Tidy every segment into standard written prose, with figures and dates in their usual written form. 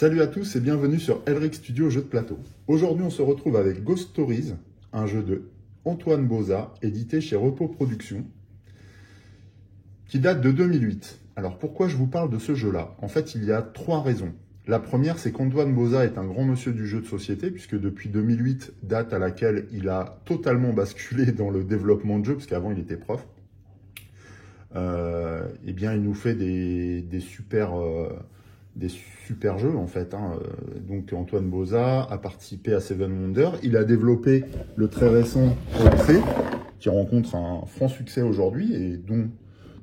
Salut à tous et bienvenue sur Elric Studio Jeux de plateau. Aujourd'hui on se retrouve avec Ghost Stories, un jeu de Antoine Boza, édité chez Repos Productions, qui date de 2008. Alors pourquoi je vous parle de ce jeu-là? En fait il y a trois raisons. La première, c'est qu'Antoine Boza est un grand monsieur du jeu de société, puisque depuis 2008, date à laquelle il a totalement basculé dans le développement de jeux, parce qu'avant il était prof. Eh bien, il nous fait des super jeux en fait. Donc Antoine Boza a participé à Seven Wonders. Il a développé le très récent Odyssey, qui rencontre un franc succès aujourd'hui et dont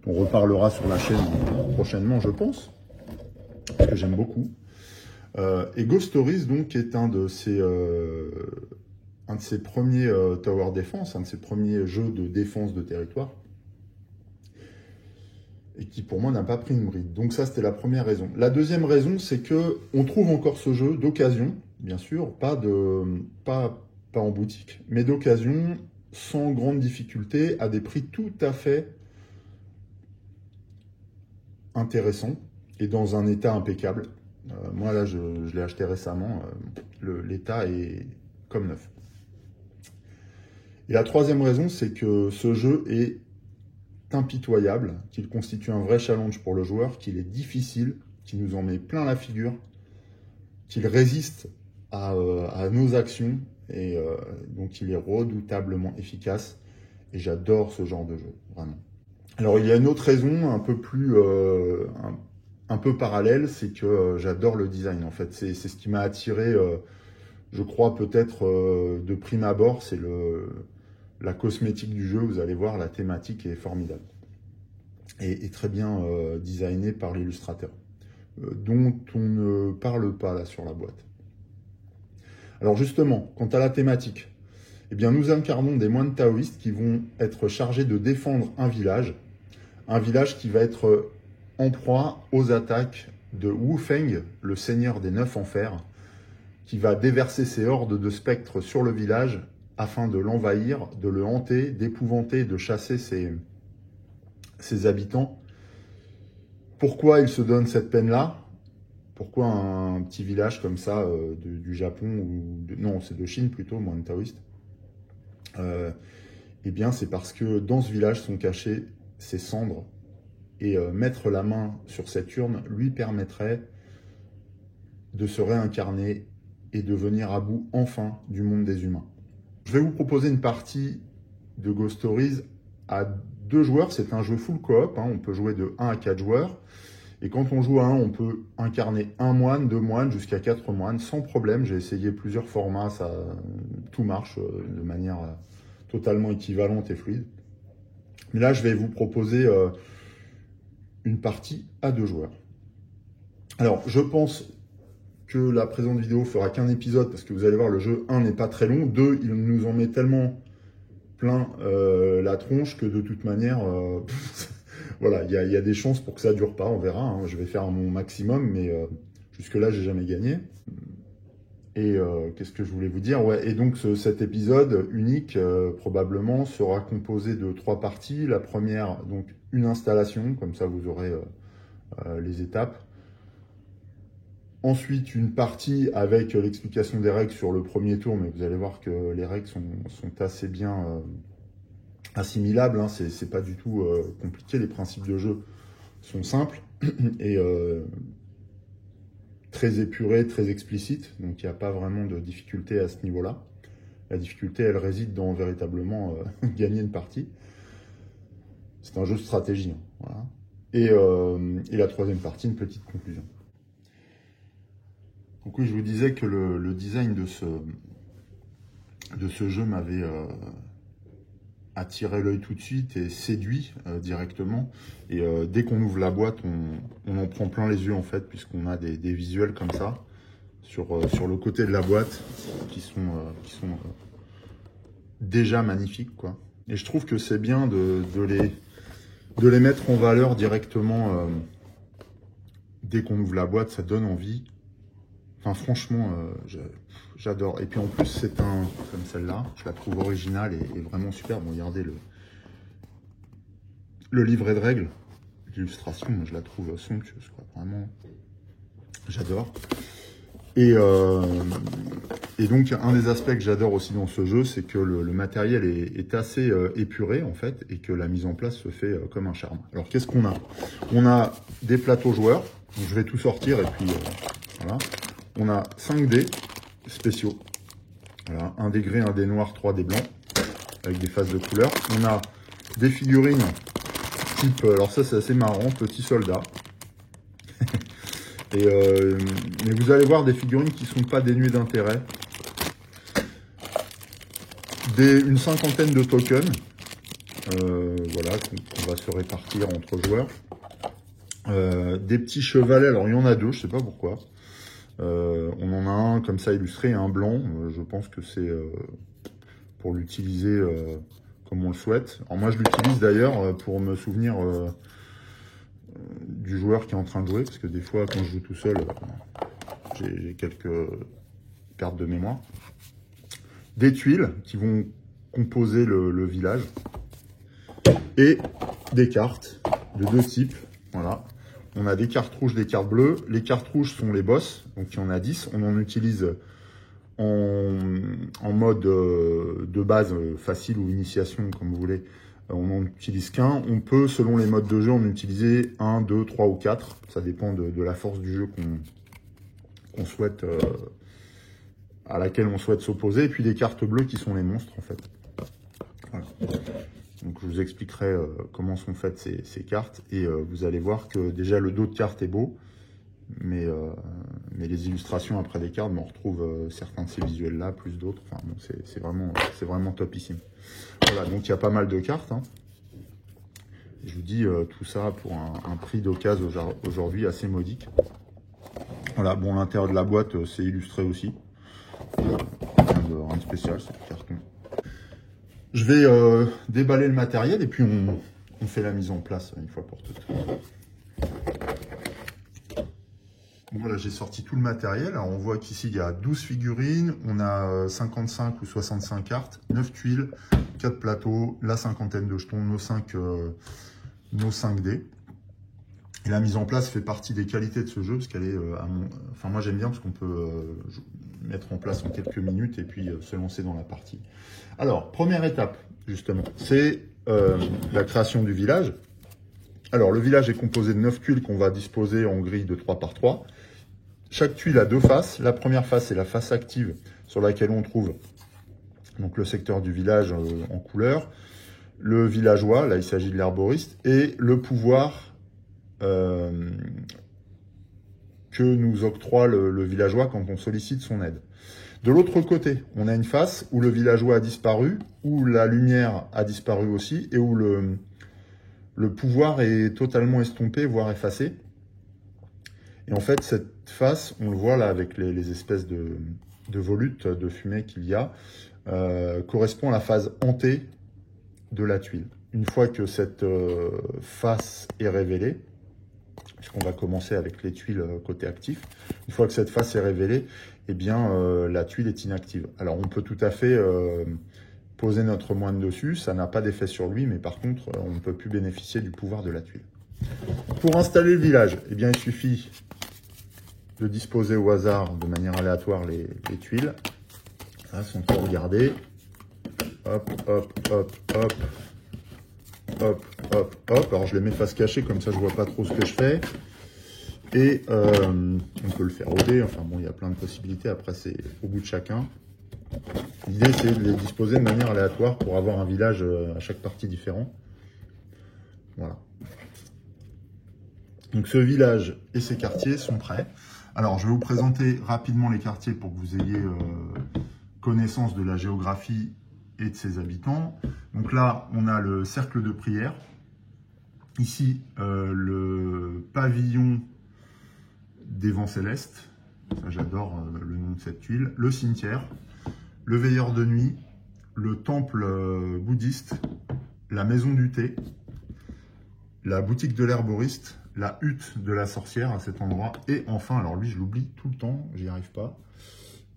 on reparlera sur la chaîne prochainement, je pense, parce que j'aime beaucoup. Et Ghost Stories, donc, est un de ses premiers Tower Defense, un de ses premiers jeux de défense de territoire, et qui pour moi n'a pas pris une bride. Donc ça, c'était la première raison. La deuxième raison, c'est que on trouve encore ce jeu d'occasion, bien sûr, pas en boutique, mais d'occasion, sans grande difficulté, à des prix tout à fait intéressants et dans un état impeccable. Moi, là, je l'ai acheté récemment. L'état est comme neuf. Et la troisième raison, c'est que ce jeu est impitoyable, qu'il constitue un vrai challenge pour le joueur, qu'il est difficile, qu'il nous en met plein la figure, qu'il résiste à nos actions, et donc il est redoutablement efficace. Et j'adore ce genre de jeu, vraiment. Alors, il y a une autre raison un peu plus... un peu parallèle, c'est que j'adore le design en fait. C'est ce qui m'a attiré, je crois peut-être de prime abord, c'est la cosmétique du jeu. Vous allez voir, la thématique est formidable et très bien designée par l'illustrateur, dont on ne parle pas là sur la boîte. Alors justement, quant à la thématique, eh bien nous incarnons des moines taoïstes qui vont être chargés de défendre un village qui va être en proie aux attaques de Wu Feng, le seigneur des 9 enfers, qui va déverser ses hordes de spectres sur le village afin de l'envahir, de le hanter, d'épouvanter, de chasser ses habitants. Pourquoi il se donne cette peine-là? Pourquoi un petit village comme ça du Japon, non, c'est de Chine plutôt, moine taoïste? Eh bien, c'est parce que dans ce village sont cachées ses cendres. Et mettre la main sur cette urne lui permettrait de se réincarner et de venir à bout enfin du monde des humains. Je vais vous proposer une partie de Ghost Stories à 2 joueurs. C'est un jeu full coop, on peut jouer de 1 à 4 joueurs. Et quand on joue à 1, on peut incarner 1 moine, 2 moines, jusqu'à 4 moines, sans problème. J'ai essayé plusieurs formats, tout marche de manière totalement équivalente et fluide. Mais là, je vais vous proposer une partie à 2 joueurs. Alors, je pense que la présente vidéo fera qu'un épisode, parce que vous allez voir, le jeu 1 n'est pas très long, 2, il nous en met tellement plein la tronche que de toute manière, voilà, il y a des chances pour que ça dure pas, on verra, je vais faire mon maximum, mais jusque-là, j'ai jamais gagné. Et qu'est-ce que je voulais vous dire? Ouais, et donc cet épisode unique, probablement, sera composé de 3 parties. La première, donc une installation, comme ça vous aurez les étapes. Ensuite, une partie avec l'explication des règles sur le premier tour, mais vous allez voir que les règles sont assez bien assimilables. C'est pas du tout compliqué, les principes de jeu sont simples et très épuré, très explicite, donc il n'y a pas vraiment de difficulté à ce niveau-là. La difficulté, elle réside dans véritablement gagner une partie. C'est un jeu de stratégie, voilà. Et la troisième partie, une petite conclusion. Donc oui, je vous disais que le design de ce jeu m'avait attiré l'œil tout de suite et séduit directement. Et dès qu'on ouvre la boîte, on en prend plein les yeux en fait, puisqu'on a des visuels comme ça sur le côté de la boîte qui sont déjà magnifiques, quoi. Et je trouve que c'est bien de les mettre en valeur directement dès qu'on ouvre la boîte, ça donne envie. Enfin, franchement, j'adore. Et puis en plus, c'est comme celle-là, je la trouve originale et vraiment super. Bon, regardez le livret de règles, l'illustration, je la trouve somptueuse, quoi. Vraiment, j'adore. Et donc, un des aspects que j'adore aussi dans ce jeu, c'est que le matériel est assez épuré, en fait, et que la mise en place se fait comme un charme. Alors, qu'est-ce qu'on a? On a des plateaux joueurs, donc je vais tout sortir, et puis voilà. On a 5 dés spéciaux. Voilà, un dé gris, un dé noir, 3 dés blancs, avec des phases de couleurs. On a des figurines type, alors ça c'est assez marrant, petit soldat. Mais vous allez voir des figurines qui ne sont pas dénuées d'intérêt. Une cinquantaine de tokens, voilà, qu'on va se répartir entre joueurs. Des petits chevalets, alors il y en a 2, je sais pas pourquoi. On en a un comme ça illustré et un blanc. Je pense que c'est pour l'utiliser comme on le souhaite. Alors moi je l'utilise d'ailleurs pour me souvenir du joueur qui est en train de jouer, parce que des fois quand je joue tout seul, j'ai quelques pertes de mémoire. Des tuiles qui vont composer le village. Et des cartes de 2 types. Voilà. On a des cartes rouges, des cartes bleues. Les cartes rouges sont les boss, donc il y en a 10. On en utilise en mode de base facile ou initiation, comme vous voulez. On n'en utilise qu'un. On peut, selon les modes de jeu, en utiliser 1, 2, 3 ou 4. Ça dépend de la force du jeu qu'on souhaite, à laquelle on souhaite s'opposer. Et puis des cartes bleues qui sont les monstres, en fait. Voilà. Donc je vous expliquerai comment sont faites ces cartes. Et vous allez voir que déjà le dos de carte est beau. Mais les illustrations après des cartes, on retrouve certains de ces visuels-là, plus d'autres. Enfin, bon, c'est vraiment topissime. Voilà, donc il y a pas mal de cartes. Hein. Et je vous dis tout ça pour un prix d'occasion aujourd'hui assez modique. Voilà, bon, l'intérieur de la boîte, c'est illustré aussi. Rien de spécial, c'est du carton. Je vais déballer le matériel et puis on fait la mise en place une fois pour toutes. Voilà, j'ai sorti tout le matériel. Alors, on voit qu'ici, il y a 12 figurines, on a 55 ou 65 cartes, 9 tuiles, 4 plateaux, la cinquantaine de jetons, nos 5 dés. Et la mise en place fait partie des qualités de ce jeu, parce qu'elle est, enfin moi j'aime bien parce qu'on peut mettre en place en quelques minutes et puis se lancer dans la partie. Alors, première étape, justement, c'est la création du village. Alors, le village est composé de 9 tuiles qu'on va disposer en grille de 3 par 3. Chaque tuile a 2 faces. La première face, c'est la face active sur laquelle on trouve donc, le secteur du village en couleur. Le villageois, là il s'agit de l'herboriste, et le pouvoir que nous octroie le villageois quand on sollicite son aide. De l'autre côté, on a une face où le villageois a disparu, où la lumière a disparu aussi, et où le pouvoir est totalement estompé, voire effacé. Et en fait, cette face, on le voit là avec les espèces de volutes de fumée qu'il y a, correspond à la phase hantée de la tuile. Une fois que cette face est révélée, puisqu'on va commencer avec les tuiles côté actif, une fois que cette face est révélée, eh bien, la tuile est inactive. Alors, on peut tout à fait poser notre moine dessus, ça n'a pas d'effet sur lui, mais par contre, on ne peut plus bénéficier du pouvoir de la tuile. Pour installer le village, eh bien, il suffit de disposer au hasard, de manière aléatoire, les tuiles. Là, si on peut regarder. Hop, hop, hop, hop. Hop, hop, hop. Alors, je les mets face cachée, comme ça, je vois pas trop ce que je fais. Et on peut le faire au dé. Enfin, bon, il y a plein de possibilités. Après, c'est au goût de chacun. L'idée, c'est de les disposer de manière aléatoire pour avoir un village à chaque partie différent. Voilà. Donc, ce village et ses quartiers sont prêts. Alors, je vais vous présenter rapidement les quartiers pour que vous ayez connaissance de la géographie et de ses habitants. Donc là, on a le cercle de prière. Ici, le pavillon des vents célestes. J'adore le nom de cette tuile. Le cimetière, le veilleur de nuit, le temple bouddhiste, la maison du thé, la boutique de l'herboriste, la hutte de la sorcière à cet endroit. Et enfin, alors lui, je l'oublie tout le temps, j'y arrive pas.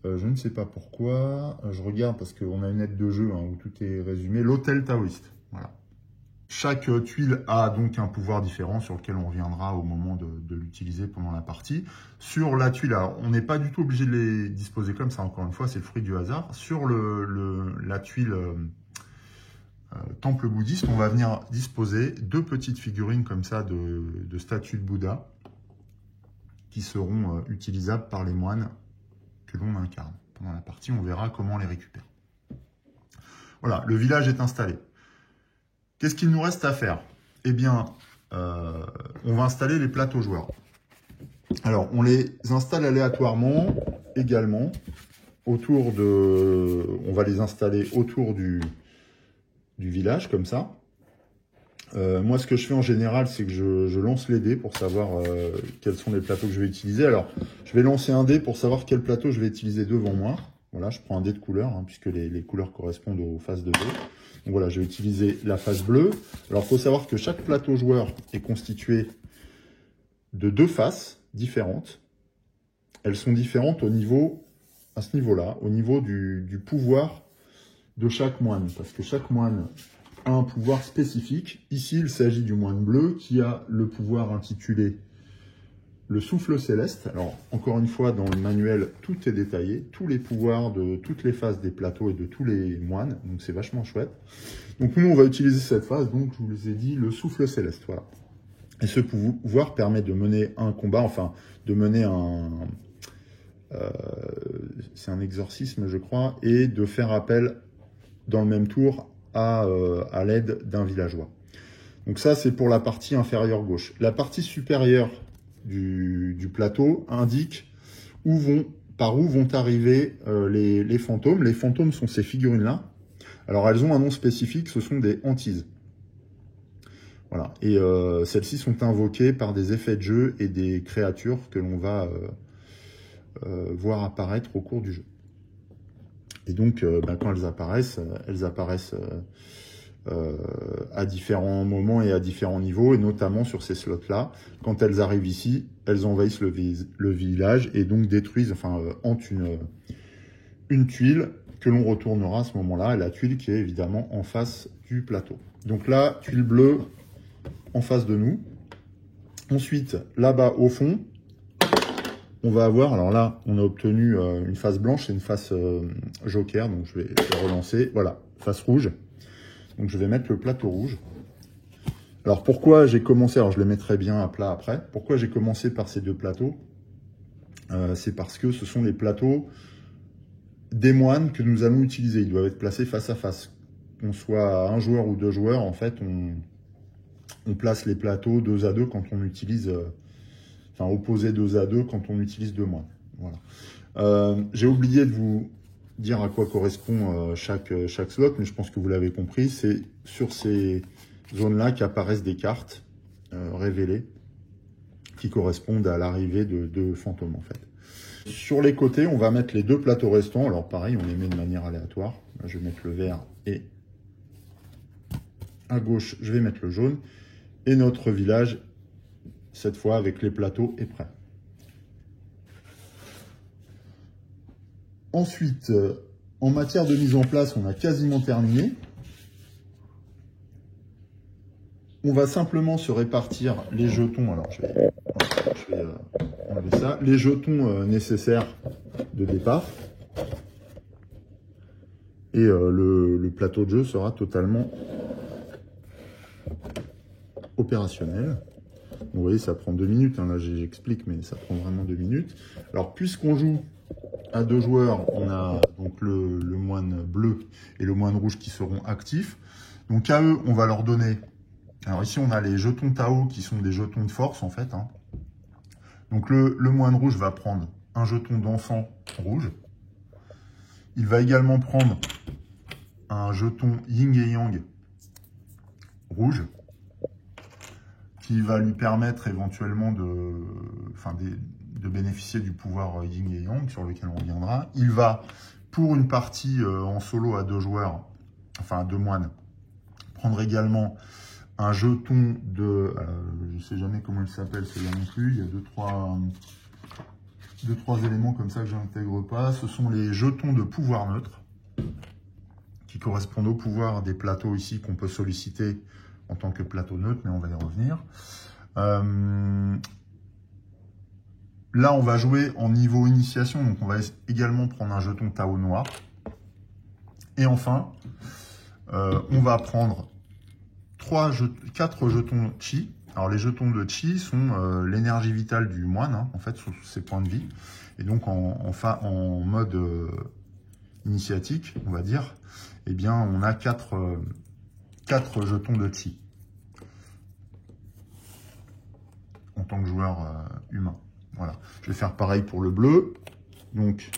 Je ne sais pas pourquoi. Je regarde parce qu'on a une aide de jeu hein, où tout est résumé. L'hôtel taoïste. Voilà. Chaque tuile a donc un pouvoir différent sur lequel on reviendra au moment de l'utiliser pendant la partie. Sur la tuile, alors, on n'est pas du tout obligé de les disposer comme ça, encore une fois, c'est le fruit du hasard. Sur la tuile temple bouddhiste, on va venir disposer 2 petites figurines comme ça de statues de Bouddha qui seront utilisables par les moines que l'on incarne. Pendant la partie, on verra comment on les récupère. Voilà, le village est installé. Qu'est-ce qu'il nous reste à faire? Eh bien, on va installer les plateaux joueurs. Alors, on les installe aléatoirement également autour de... On va les installer autour du village, comme ça. Moi, ce que je fais en général, c'est que je lance les dés pour savoir quels sont les plateaux que je vais utiliser. Alors, je vais lancer un dé pour savoir quel plateau je vais utiliser devant moi. Voilà, je prends un dé de couleur, hein, puisque les couleurs correspondent aux faces de dés. Donc voilà, je vais utiliser la face bleue. Alors, il faut savoir que chaque plateau joueur est constitué de 2 faces différentes. Elles sont différentes à ce niveau-là, au niveau du pouvoir de chaque moine. Parce que chaque moine a un pouvoir spécifique. Ici, il s'agit du moine bleu qui a le pouvoir intitulé le souffle céleste. Alors, encore une fois, dans le manuel, tout est détaillé. Tous les pouvoirs de toutes les phases des plateaux et de tous les moines. Donc, c'est vachement chouette. Donc, nous, on va utiliser cette phase. Donc, je vous les ai dit, le souffle céleste. Voilà. Et ce pouvoir permet de mener un combat, enfin, de mener c'est un exorcisme, je crois, et de faire appel dans le même tour à l'aide d'un villageois. Donc ça, c'est pour la partie inférieure gauche. La partie supérieure du plateau indique par où vont arriver les fantômes. Les fantômes sont ces figurines-là. Alors, elles ont un nom spécifique, ce sont des hantises. Voilà. Et celles-ci sont invoquées par des effets de jeu et des créatures que l'on va voir apparaître au cours du jeu. Et donc, quand elles apparaissent à différents moments et à différents niveaux, et notamment sur ces slots-là. Quand elles arrivent ici, elles envahissent le village et donc détruisent, hantent une tuile que l'on retournera à ce moment-là, et la tuile qui est évidemment en face du plateau. Donc là, tuile bleue en face de nous. Ensuite, là-bas au fond, on va avoir, alors là, on a obtenu une face blanche et une face joker, donc je vais relancer. Voilà, face rouge. Donc je vais mettre le plateau rouge. Alors pourquoi j'ai commencé, alors je les mettrai bien à plat après, pourquoi j'ai commencé par ces 2 plateaux? C'est parce que ce sont les plateaux des moines que nous allons utiliser. Ils doivent être placés face à face. Qu'on soit à 1 joueur ou 2 joueurs, en fait, on place les plateaux 2 à 2 quand on utilise... opposé 2 à 2 quand on utilise 2 moines. Voilà. J'ai oublié de vous dire à quoi correspond chaque slot, mais je pense que vous l'avez compris. C'est sur ces zones-là qu'apparaissent des cartes révélées qui correspondent à l'arrivée de fantômes, en fait. Sur les côtés, on va mettre les 2 plateaux restants. Alors pareil, on les met de manière aléatoire. Là, je vais mettre le vert et à gauche, je vais mettre le jaune. Et notre village, cette fois avec les plateaux, est prêt. Ensuite, en matière de mise en place, on a quasiment terminé. On va simplement se répartir les jetons. Alors, je vais enlever ça. Les jetons nécessaires de départ. Et le plateau de jeu sera totalement opérationnel. Vous voyez, ça prend 2 minutes. Hein, là, j'explique, mais ça prend vraiment 2 minutes. Alors, puisqu'on joue à 2 joueurs, on a donc le moine bleu et le moine rouge qui seront actifs. Donc, à eux, on va leur donner... Alors, ici, on a les jetons Tao qui sont des jetons de force, en fait. Hein. Donc, le moine rouge va prendre un jeton d'enfant rouge. Il va également prendre un jeton Yin et Yang rouge, qui va lui permettre éventuellement de bénéficier du pouvoir Yin et Yang, sur lequel on reviendra. Il va, pour une partie en solo à 2 joueurs, enfin à 2 moines, prendre également un jeton de... je ne sais jamais comment il s'appelle celui-là non plus, il y a 2-3 éléments comme ça que je n'intègre pas. Ce sont les jetons de pouvoir neutre, qui correspondent au pouvoir des plateaux ici qu'on peut solliciter en tant que plateau neutre, mais on va y revenir. Là, on va jouer en niveau initiation, donc on va également prendre un jeton Tao noir. Et enfin, on va prendre 4 jetons Chi. Alors, les jetons de Chi sont l'énergie vitale du moine, hein, en fait, sur ses points de vie. Et donc, en mode initiatique, on va dire, eh bien, on a 4 jetons de Chi en tant que joueur humain. Voilà. Je vais faire pareil pour le bleu. Donc,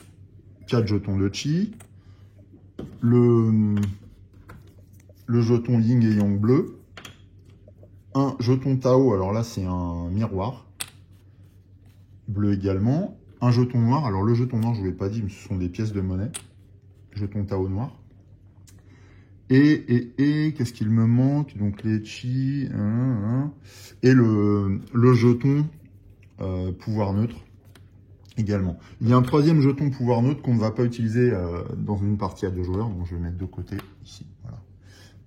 4 jetons de Chi. Le jeton Yin et Yang bleu. Un jeton Tao, alors là, c'est un miroir. Bleu également. Un jeton noir. Alors, le jeton noir, je ne vous l'ai pas dit, mais ce sont des pièces de monnaie. Jeton Tao noir. Et qu'est-ce qu'il me manque? Donc, les Chi. Et le jeton pouvoir neutre également. Il y a un troisième jeton pouvoir neutre qu'on ne va pas utiliser dans une partie à 2 joueurs, donc je vais le mettre de côté ici, voilà,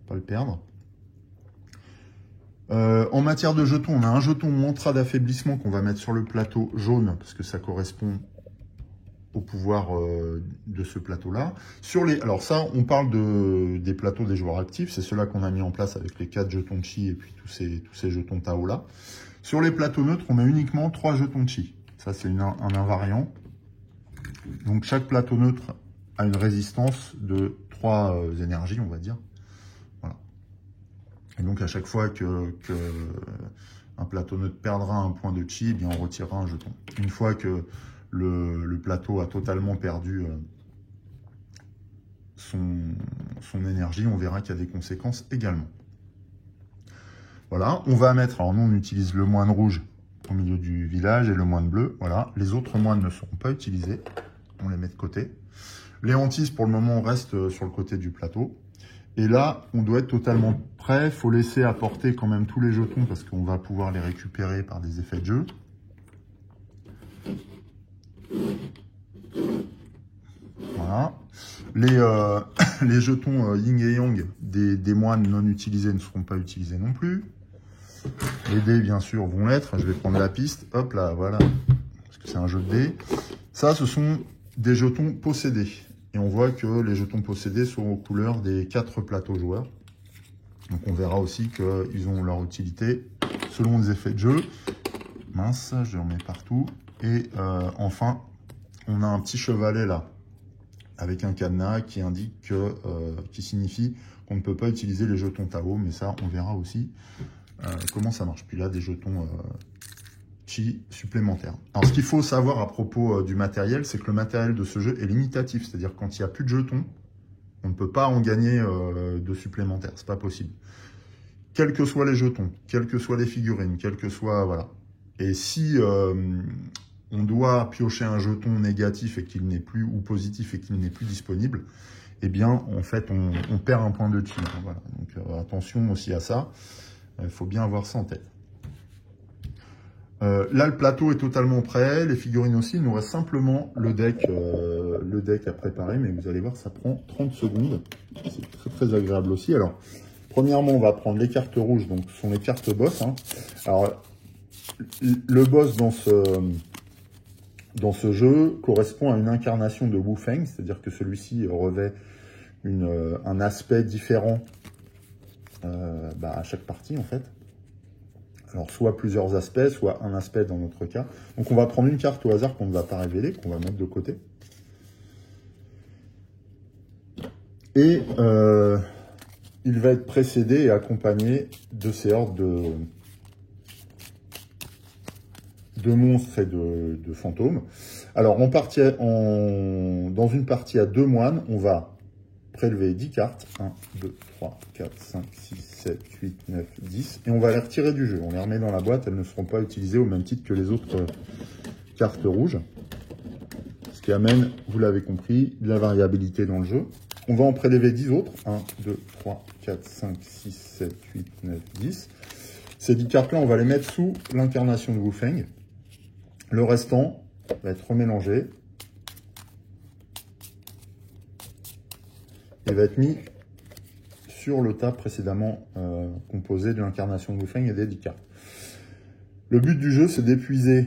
pas le perdre. En matière de jetons, on a un jeton mantra d'affaiblissement qu'on va mettre sur le plateau jaune, parce que ça correspond au pouvoir de ce plateau-là. Alors ça, on parle des plateaux des joueurs actifs, c'est ceux-là qu'on a mis en place avec les 4 jetons Chi et puis tous ces jetons Tao-là. Sur les plateaux neutres, on met uniquement 3 jetons Chi. Ça, c'est un invariant. Donc, chaque plateau neutre a une résistance de 3 énergies, on va dire. Voilà. Et donc, à chaque fois que un plateau neutre perdra un point de Chi, eh bien, on retirera un jeton. Une fois que le plateau a totalement perdu son énergie, on verra qu'il y a des conséquences également. Voilà, on va mettre, alors nous on utilise le moine rouge au milieu du village et le moine bleu, voilà. Les autres moines ne seront pas utilisés, on les met de côté. Les hantises pour le moment restent sur le côté du plateau. Et là, on doit être totalement prêt, il faut laisser apporter quand même tous les jetons parce qu'on va pouvoir les récupérer par des effets de jeu. Voilà. Les jetons Yin et Yang des moines non utilisés ne seront pas utilisés non plus. Les dés, bien sûr, vont l'être. Je vais prendre la piste. Hop là, voilà. Parce que c'est un jeu de dés. Ça, ce sont des jetons possédés. Et on voit que les jetons possédés sont aux couleurs des 4 plateaux joueurs. Donc on verra aussi qu'ils ont leur utilité selon les effets de jeu. Mince, je les remets partout. Et enfin, on a un petit chevalet là, avec un cadenas qui indique qui signifie qu'on ne peut pas utiliser les jetons Tao, mais ça, on verra aussi comment ça marche. Puis là, des jetons Chi supplémentaires. Alors, ce qu'il faut savoir à propos du matériel, c'est que le matériel de ce jeu est limitatif. C'est-à-dire quand il n'y a plus de jetons, on ne peut pas en gagner de supplémentaires. C'est pas possible. Quels que soient les jetons, quelles que soient les figurines, quels que soient... Voilà. Et si on doit piocher un jeton négatif et qu'il n'est plus, ou positif et qu'il n'est plus disponible, eh bien, en fait, on perd un point de Chi. Voilà. Donc, attention aussi à ça. Il faut bien avoir ça en tête. Là, le plateau est totalement prêt, les figurines aussi. Il nous reste simplement le deck à préparer, mais vous allez voir, ça prend 30 secondes. C'est très, très agréable aussi. Alors, premièrement, on va prendre les cartes rouges, donc ce sont les cartes boss. Hein. Alors, le boss dans ce jeu correspond à une incarnation de Wu Feng, c'est-à-dire que celui-ci revêt un aspect différent à chaque partie en fait. Alors soit plusieurs aspects, soit un aspect dans notre cas. Donc on va prendre une carte au hasard qu'on ne va pas révéler, qu'on va mettre de côté. Et il va être précédé et accompagné de ces hordes de monstres et de fantômes. Alors dans une partie à 2 moines, on va prélever 10 cartes. 1, 2, 3, 4, 5, 6, 7, 8, 9, 10. Et on va les retirer du jeu. On les remet dans la boîte. Elles ne seront pas utilisées au même titre que les autres cartes rouges. Ce qui amène, vous l'avez compris, de la variabilité dans le jeu. On va en prélever 10 autres. 1, 2, 3, 4, 5, 6, 7, 8, 9, 10. Ces 10 cartes-là, on va les mettre sous l'incarnation de Wu Feng. Le restant va être remélangé. Et va être mis sur le tas précédemment composé de l'incarnation de Wu Feng et d'Edika. Le but du jeu, c'est d'épuiser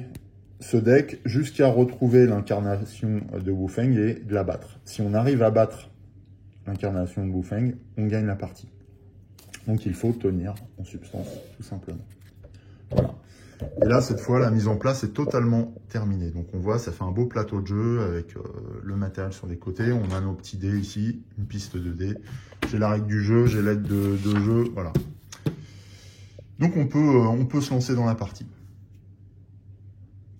ce deck jusqu'à retrouver l'incarnation de Wu Feng et de la battre. Si on arrive à battre l'incarnation de Wu Feng, on gagne la partie. Donc il faut tenir en substance, tout simplement. Voilà. Et là, cette fois, la mise en place est totalement terminée. Donc on voit, ça fait un beau plateau de jeu avec le matériel sur les côtés. On a nos petits dés ici, une piste de dés. J'ai la règle du jeu, j'ai l'aide de jeu, voilà. Donc on peut se lancer dans la partie.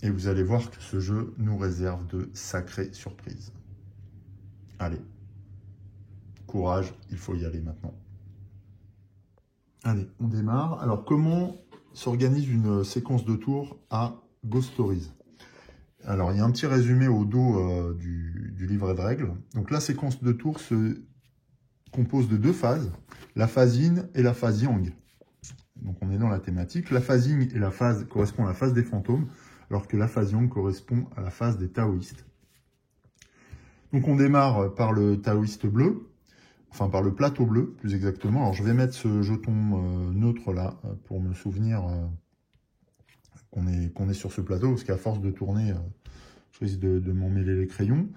Et vous allez voir que ce jeu nous réserve de sacrées surprises. Allez, courage, il faut y aller maintenant. Allez, on démarre. Alors comment s'organise une séquence de tours à Ghost Stories? Alors, il y a un petit résumé au dos du livret de règles. Donc, la séquence de tours se compose de deux phases, la phase Yin et la phase Yang. Donc, on est dans la thématique. La phase Yin correspond à la phase des fantômes, alors que la phase Yang correspond à la phase des taoïstes. Donc, on démarre par le taoïste bleu, enfin par le plateau bleu, plus exactement. Alors, je vais mettre ce jeton neutre là, pour me souvenir qu'on est sur ce plateau, parce qu'à force de tourner, je risque de m'en mêler les crayons.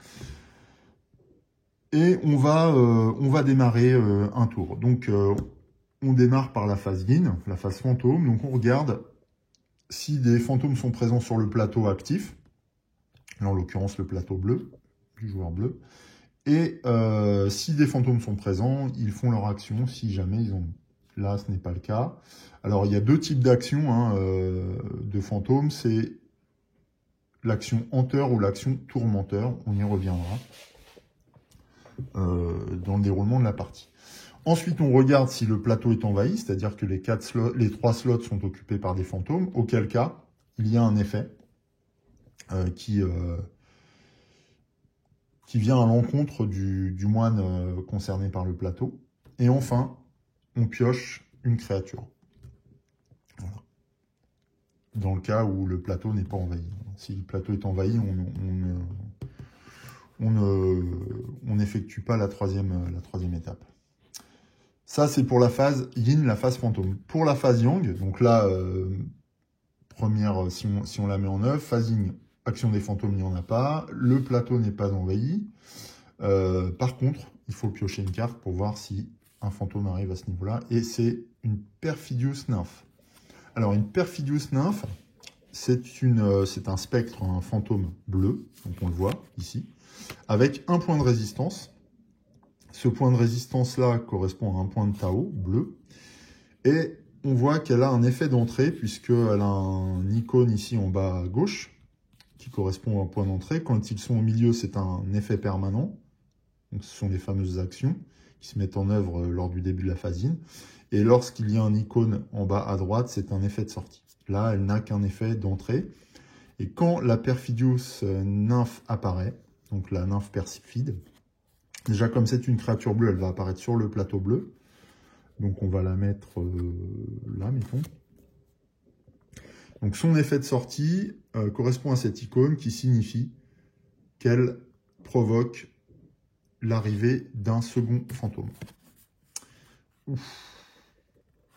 Et on va démarrer un tour. Donc, on démarre par la phase Yin, la phase fantôme. Donc, on regarde si des fantômes sont présents sur le plateau actif. Là, en l'occurrence, le plateau bleu, du joueur bleu. Et si des fantômes sont présents, ils font leur action si jamais ils ont... Là, ce n'est pas le cas. Alors, il y a deux types d'actions de fantômes. C'est l'action hanteur ou l'action tourmenteur. On y reviendra dans le déroulement de la partie. Ensuite, on regarde si le plateau est envahi, c'est-à-dire que les 3 slots sont occupés par des fantômes, auquel cas, il y a un effet qui vient à l'encontre du moine concerné par le plateau. Et enfin, on pioche une créature. Voilà. Dans le cas où le plateau n'est pas envahi. Si le plateau est envahi, on n'effectue pas la troisième étape. Ça, c'est pour la phase Yin, la phase fantôme. Pour la phase Yang, donc là, première, si on la met en œuvre, phase Yin, action des fantômes, il n'y en a pas. Le plateau n'est pas envahi. Par contre, il faut piocher une carte pour voir si un fantôme arrive à ce niveau-là. Et c'est une Perfidious Nymph. Alors, une Perfidious Nymph, c'est un spectre, un fantôme bleu, donc on le voit ici, avec un point de résistance. Ce point de résistance-là correspond à un point de Tao, bleu. Et on voit qu'elle a un effet d'entrée, puisqu'elle a un icône ici en bas à gauche, qui correspond à un point d'entrée. Quand ils sont au milieu, c'est un effet permanent. Donc, ce sont les fameuses actions qui se mettent en œuvre lors du début de la phase Yin. Et lorsqu'il y a un icône en bas à droite, c'est un effet de sortie. Là, elle n'a qu'un effet d'entrée. Et quand la Perfidious Nymph apparaît, donc la nymphe perfide, déjà comme c'est une créature bleue, elle va apparaître sur le plateau bleu. Donc on va la mettre là, mettons. Donc son effet de sortie correspond à cette icône qui signifie qu'elle provoque l'arrivée d'un second fantôme. Ouf.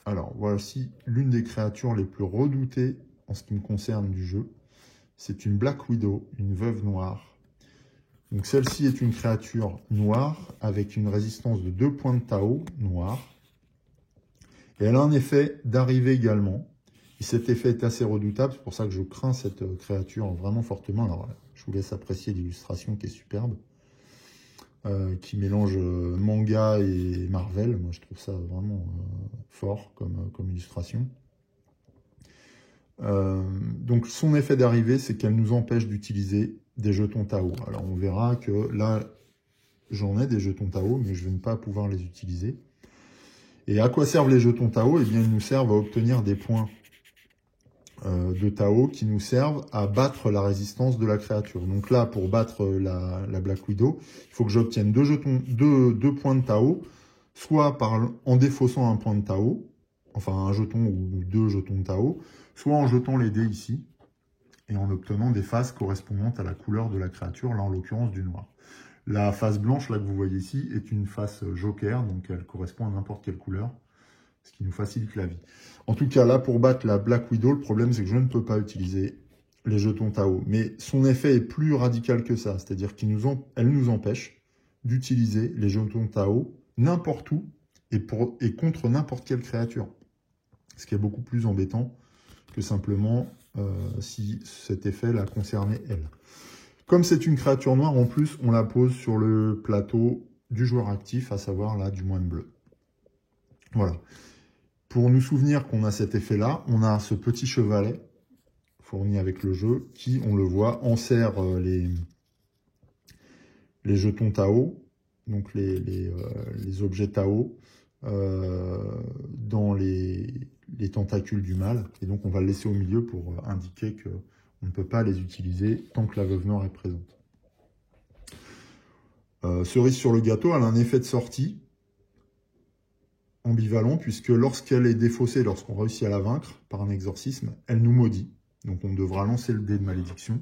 Alors voici l'une des créatures les plus redoutées en ce qui me concerne du jeu. C'est une Black Widow, une veuve noire. Donc celle-ci est une créature noire avec une résistance de 2 points de Tao noir. Et elle a un effet d'arrivée également. Et cet effet est assez redoutable, c'est pour ça que je crains cette créature vraiment fortement. Alors je vous laisse apprécier l'illustration qui est superbe, qui mélange manga et Marvel. Moi je trouve ça vraiment fort comme illustration. Donc son effet d'arrivée, c'est qu'elle nous empêche d'utiliser des jetons Tao. Alors on verra que là, j'en ai des jetons Tao, mais je ne vais pas pouvoir les utiliser. Et à quoi servent les jetons Tao? Eh bien, ils nous servent à obtenir des points de Tao qui nous servent à battre la résistance de la créature. Donc là, pour battre la Black Widow, il faut que j'obtienne deux points de Tao, soit en défaussant un point de Tao, enfin un jeton ou 2 jetons de Tao, soit en jetant les dés ici, et en obtenant des faces correspondantes à la couleur de la créature, là en l'occurrence du noir. La face blanche, là, que vous voyez ici, est une face joker, donc elle correspond à n'importe quelle couleur, ce qui nous facilite la vie. En tout cas, là, pour battre la Black Widow, le problème, c'est que je ne peux pas utiliser les jetons Tao. Mais son effet est plus radical que ça, c'est-à-dire qu'elle nous empêche d'utiliser les jetons Tao n'importe où et contre n'importe quelle créature. Ce qui est beaucoup plus embêtant que simplement si cet effet la concernait elle. Comme c'est une créature noire, en plus, on la pose sur le plateau du joueur actif, à savoir là du moine bleu. Voilà. Pour nous souvenir qu'on a cet effet-là, on a ce petit chevalet fourni avec le jeu qui, on le voit, enserre les jetons Tao, donc les objets Tao, dans les tentacules du mal. Et donc, on va le laisser au milieu pour indiquer qu'on ne peut pas les utiliser tant que la veuve noire est présente. Cerise sur le gâteau, elle a un effet de sortie ambivalent, puisque lorsqu'elle est défaussée, lorsqu'on réussit à la vaincre par un exorcisme, elle nous maudit. Donc, on devra lancer le dé de malédiction.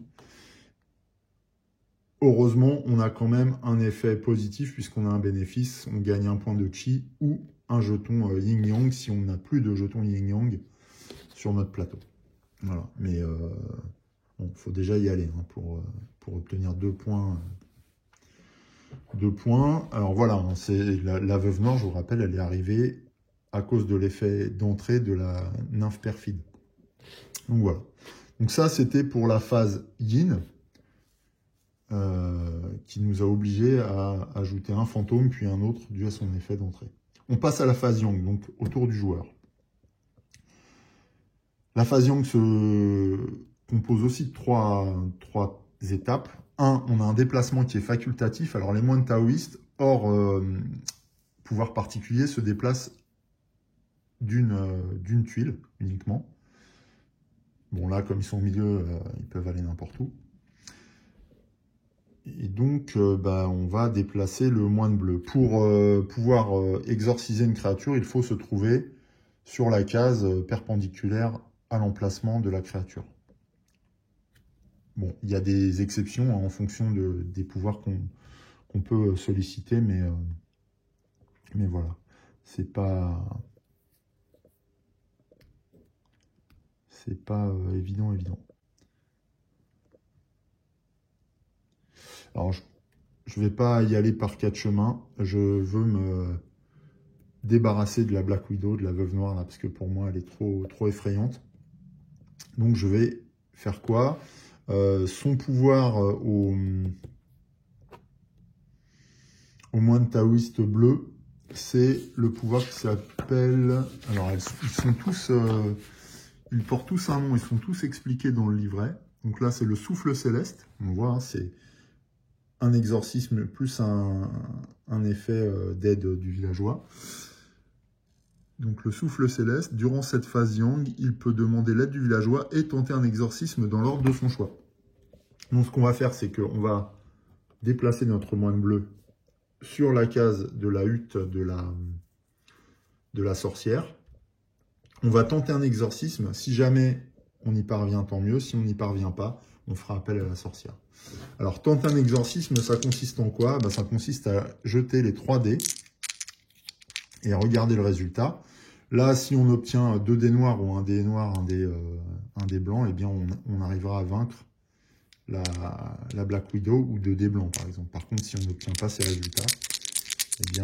Heureusement, on a quand même un effet positif, puisqu'on a un bénéfice. On gagne un point de chi ou un jeton yin-yang, si on n'a plus de jeton yin-yang sur notre plateau. Voilà. Mais bon, faut déjà y aller hein, pour obtenir 2 points. 2 points. Alors voilà, hein, c'est la veuve noire, je vous rappelle, elle est arrivée à cause de l'effet d'entrée de la nymphe perfide. Donc voilà. Donc ça, c'était pour la phase yin, qui nous a obligés à ajouter un fantôme, puis un autre, dû à son effet d'entrée. On passe à la phase yang, donc autour du joueur. La phase yang se compose aussi de trois étapes. On a un déplacement qui est facultatif. Alors, les moines taoïstes, hors pouvoir particulier, se déplacent d'une tuile uniquement. Bon, là, comme ils sont au milieu, ils peuvent aller n'importe où. Et donc, on va déplacer le moine bleu. Pour pouvoir exorciser une créature, il faut se trouver sur la case perpendiculaire à l'emplacement de la créature. Bon, il y a des exceptions hein, en fonction des pouvoirs qu'on peut solliciter, mais voilà, c'est pas évident. Alors, je ne vais pas y aller par 4 chemins. Je veux me débarrasser de la Black Widow, de la veuve noire, là, parce que pour moi, elle est trop effrayante. Donc, je vais faire quoi? Son pouvoir au moine taoïste bleu, c'est le pouvoir qui s'appelle... Alors, ils sont tous... ils portent tous un nom, ils sont tous expliqués dans le livret. Donc là, c'est le souffle céleste. On voit, hein, c'est un exorcisme plus un effet d'aide du villageois. Donc le souffle céleste, durant cette phase yang, il peut demander l'aide du villageois et tenter un exorcisme dans l'ordre de son choix. Donc ce qu'on va faire, c'est qu'on va déplacer notre moine bleu sur la case de la hutte de la sorcière. On va tenter un exorcisme. Si jamais on y parvient, tant mieux. Si on n'y parvient pas, on fera appel à la sorcière. Alors, tenter un exorcisme, ça consiste en quoi? Ça consiste à jeter les 3 dés et à regarder le résultat. Là, si on obtient 2 dés noirs ou un dé noir, un dé blanc, eh bien, on arrivera à vaincre la Black Widow ou 2 dés blancs, par exemple. Par contre, si on n'obtient pas ces résultats, eh bien,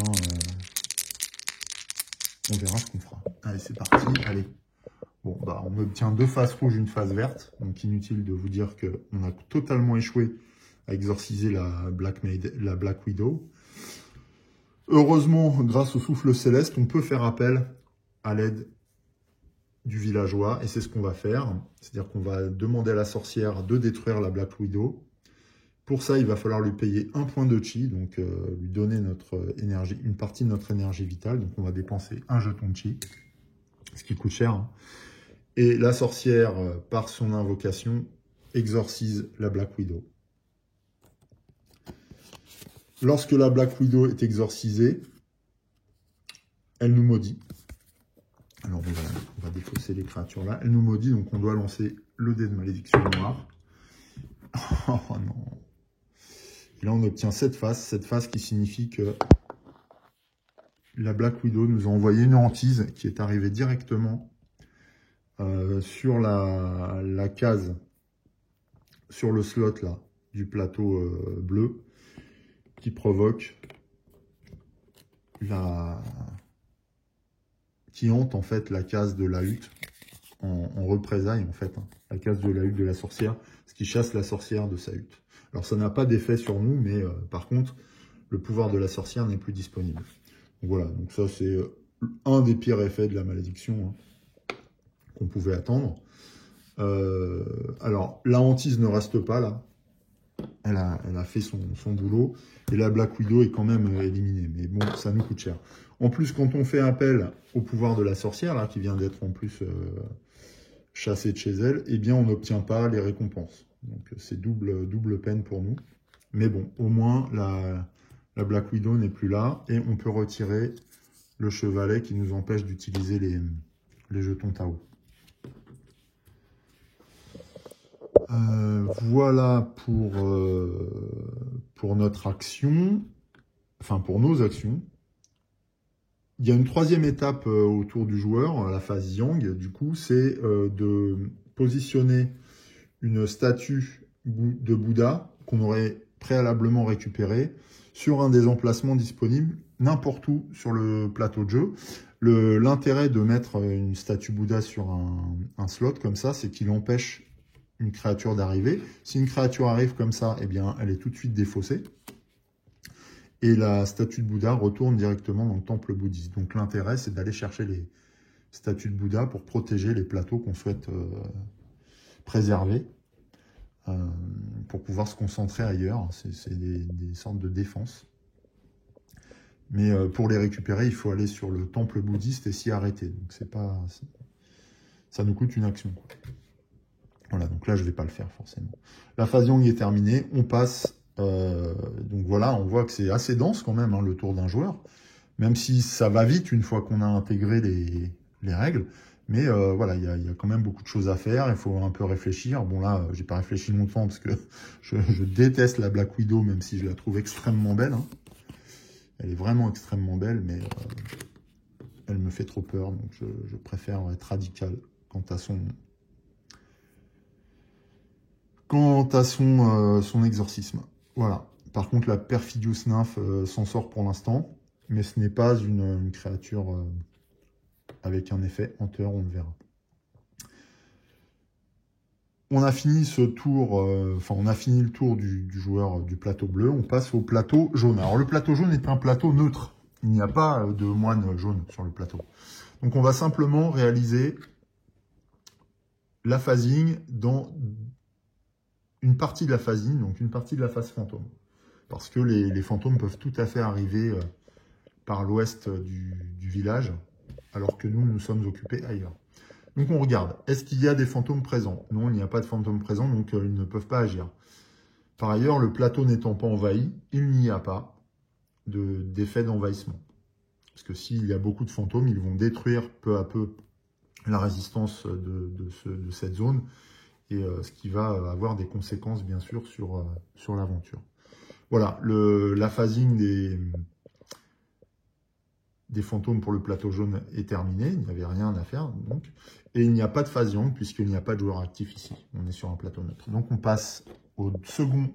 on verra ce qu'on fera. Allez, c'est parti. Allez. Bon, on obtient 2 faces rouges, une face verte. Donc, inutile de vous dire qu'on a totalement échoué à exorciser la Black Widow. Heureusement, grâce au souffle céleste, on peut faire appel à l'aide du villageois. Et c'est ce qu'on va faire. C'est-à-dire qu'on va demander à la sorcière de détruire la Black Widow. Pour ça, il va falloir lui payer 1 point de chi, donc lui donner une partie de notre énergie vitale. Donc, on va dépenser 1 jeton de chi, ce qui coûte cher. Hein. Et la sorcière, par son invocation, exorcise la Black Widow. Lorsque la Black Widow est exorcisée, elle nous maudit. Alors, on va défausser les créatures là. Elle nous maudit, donc on doit lancer le dé de malédiction noire. Oh non. Et là, on obtient cette face qui signifie que la Black Widow nous a envoyé une hantise qui est arrivée directement sur la case, sur le slot là du plateau bleu, qui provoque qui hante en fait la case de la hutte en représailles en fait, hein, la case de la hutte de la sorcière, ce qui chasse la sorcière de sa hutte. Alors ça n'a pas d'effet sur nous, mais par contre le pouvoir de la sorcière n'est plus disponible. Donc voilà, donc ça c'est un des pires effets de la malédiction hein, qu'on pouvait attendre. Alors la hantise ne reste pas là, elle a fait son boulot, et la Black Widow est quand même éliminée, mais bon, ça nous coûte cher. En plus, quand on fait appel au pouvoir de la sorcière, là, qui vient d'être en plus chassée de chez elle, eh bien, on n'obtient pas les récompenses. Donc, c'est double peine pour nous. Mais bon, au moins, la Black Widow n'est plus là, et on peut retirer le chevalet qui nous empêche d'utiliser les jetons Tao. Voilà pour notre action, enfin pour nos actions. Il y a une troisième étape autour du joueur, la phase Yang, du coup, c'est de positionner une statue de Bouddha qu'on aurait préalablement récupérée sur un des emplacements disponibles n'importe où sur le plateau de jeu. L'intérêt de mettre une statue Bouddha sur un slot comme ça, c'est qu'il empêche une créature d'arriver. Si une créature arrive comme ça, eh bien, elle est tout de suite défaussée. Et la statue de Bouddha retourne directement dans le temple bouddhiste. Donc l'intérêt, c'est d'aller chercher les statues de Bouddha pour protéger les plateaux qu'on souhaite préserver, pour pouvoir se concentrer ailleurs. C'est des sortes de défense. Mais pour les récupérer, il faut aller sur le temple bouddhiste et s'y arrêter. Donc ça nous coûte une action, quoi. Voilà, donc là, je ne vais pas le faire forcément. La phase Yang est terminée. On passe... donc voilà, on voit que c'est assez dense quand même, hein, le tour d'un joueur. Même si ça va vite une fois qu'on a intégré les règles. Mais voilà, il y a quand même beaucoup de choses à faire. Il faut un peu réfléchir. Bon là, j'ai pas réfléchi longtemps parce que je déteste la Black Widow, même si je la trouve extrêmement belle. Hein. Elle est vraiment extrêmement belle, mais elle me fait trop peur. Donc je préfère être radical quant à son exorcisme. Voilà. Par contre, la Perfidious Nymph s'en sort pour l'instant, mais ce n'est pas une créature avec un effet hanteur, on le verra. On a fini ce tour, on a fini le tour du joueur du plateau bleu, on passe au plateau jaune. Alors le plateau jaune est un plateau neutre, il n'y a pas de moine jaune sur le plateau. Donc on va simplement réaliser la phasing dans une partie de la phasing, donc une partie de la phase fantôme. Parce que les fantômes peuvent tout à fait arriver par l'ouest du village, alors que nous sommes occupés ailleurs. Donc on regarde, est-ce qu'il y a des fantômes présents? Non, il n'y a pas de fantômes présents, donc ils ne peuvent pas agir. Par ailleurs, le plateau n'étant pas envahi, il n'y a pas d'effet d'envahissement. Parce que s'il y a beaucoup de fantômes, ils vont détruire peu à peu la résistance de cette zone, et ce qui va avoir des conséquences, bien sûr, sur l'aventure. Voilà, la phasing des fantômes pour le plateau jaune est terminée, il n'y avait rien à faire, donc. Et il n'y a pas de phase Yang, puisqu'il n'y a pas de joueur actif ici. On est sur un plateau neutre. Donc on passe au second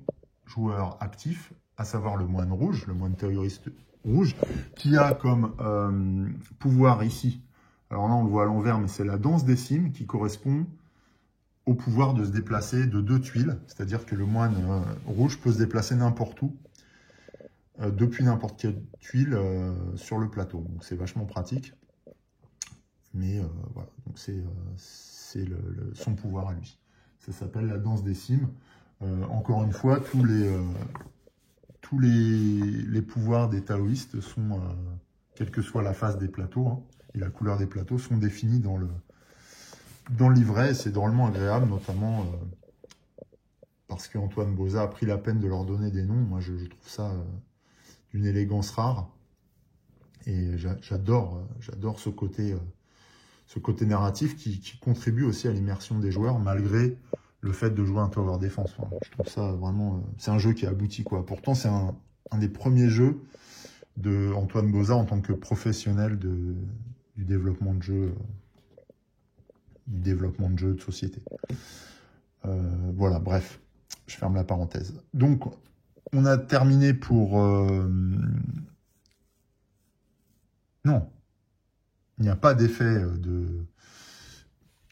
joueur actif, à savoir le moine rouge, le moine terroriste rouge, qui a comme pouvoir ici, alors là on le voit à l'envers, mais c'est la danse des cimes qui correspond au pouvoir de se déplacer de 2 tuiles, c'est-à-dire que le moine rouge peut se déplacer n'importe où, depuis n'importe quelle tuile sur le plateau. Donc c'est vachement pratique. Mais voilà, donc c'est son pouvoir à lui. Ça s'appelle la danse des cimes. Encore une fois, tous les pouvoirs des taoïstes sont, quelle que soit la face des plateaux, hein, et la couleur des plateaux, sont définis dans le livret. C'est drôlement agréable, notamment parce qu'Antoine Boza a pris la peine de leur donner des noms. Moi, je trouve ça d'une élégance rare. Et j'adore ce côté narratif qui contribue aussi à l'immersion des joueurs, malgré le fait de jouer un tower defense. Enfin, je trouve ça vraiment... c'est un jeu qui est abouti, quoi. Pourtant, c'est un des premiers jeux de Antoine Bauza en tant que professionnel du développement de jeux, de société. Voilà, bref, je ferme la parenthèse. Donc, on a terminé pour... Non, il n'y a pas d'effet